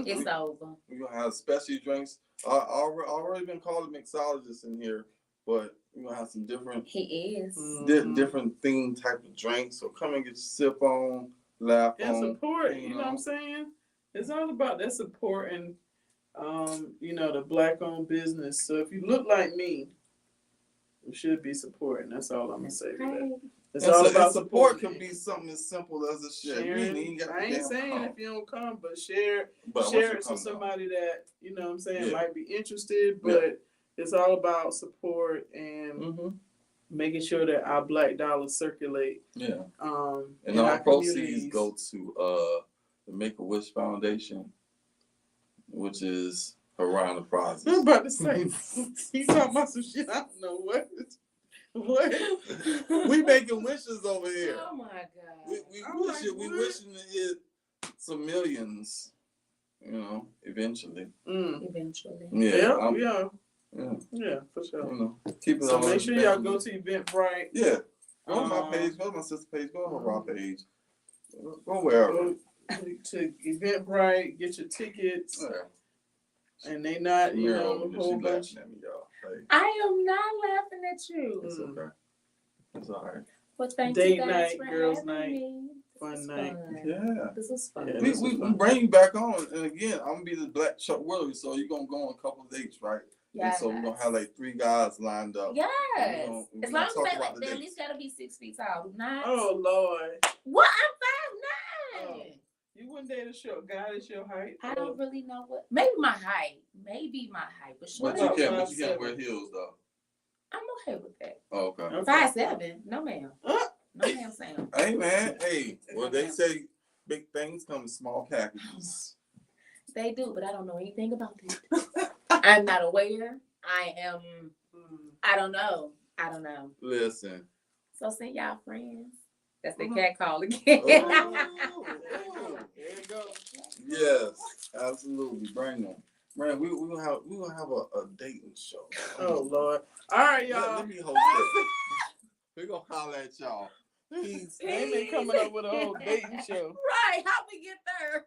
It's over. We're gonna have specialty drinks. I already been called a mixologist in here, but we're gonna have some different. He is different theme type of drinks. So come and get your sip on, laugh and on, support. You know what I'm saying? It's all about that support and you know, the black-owned business. So if you look like me, you should be supporting. That's all I'm gonna say to that. It's all about support. Can be something as simple as a share. I ain't saying if you don't come, but share it to somebody that, you know what I'm saying, might be interested. But it's all about support and making sure that our black dollars circulate. Yeah. And all proceeds go to the Make-A-Wish Foundation, which is Haran Enterprises. I'm about to say, you talking about some shit I don't know what. What? We making wishes over here. Oh my God. We wishing to hit some millions, you know, eventually. Eventually. Yeah, for sure. You know, keep it so on. Make sure y'all go to Eventbrite. Yeah. Go to my page, go to my sister's page, go to Haran page. Go wherever. Go to Eventbrite, get your tickets. And they not, you know, a whole bunch. At me, y'all. Hey. I am not laughing at you. It's okay. It's all right. Well, thank Date you guys night, for girls' having night, me. fun night. Yeah. This is fun. Yeah, We bring you back on, and again, I'm gonna be the Black Chuck Woolery, so you're gonna go on a couple of dates, right? Yeah. And so we're gonna have like 3 guys lined up. Yes. We're As long as talk they about the at dates. least gotta be 6 feet tall. Not. Oh Lord. What? I'm 5'9". Oh. You wouldn't date a short guy that's your height. I don't really know what. Maybe my height. But short. But you can't wear heels though. I'm okay with that. Oh, okay. 5'7". No ma'am. No ma'am, Sam. Hey man, hey. Well, they say big things come in small packages. They do, but I don't know anything about that. I'm not aware. I am. I don't know. Listen. So send y'all friends. That's the Mhm. cat call again. There you go. Yes, absolutely. Bring them. Man, we're gonna have a dating show. Oh Lord! All right, y'all. Let me host that. We're gonna holler at y'all. They been coming up with a whole dating show. Right? How we get there?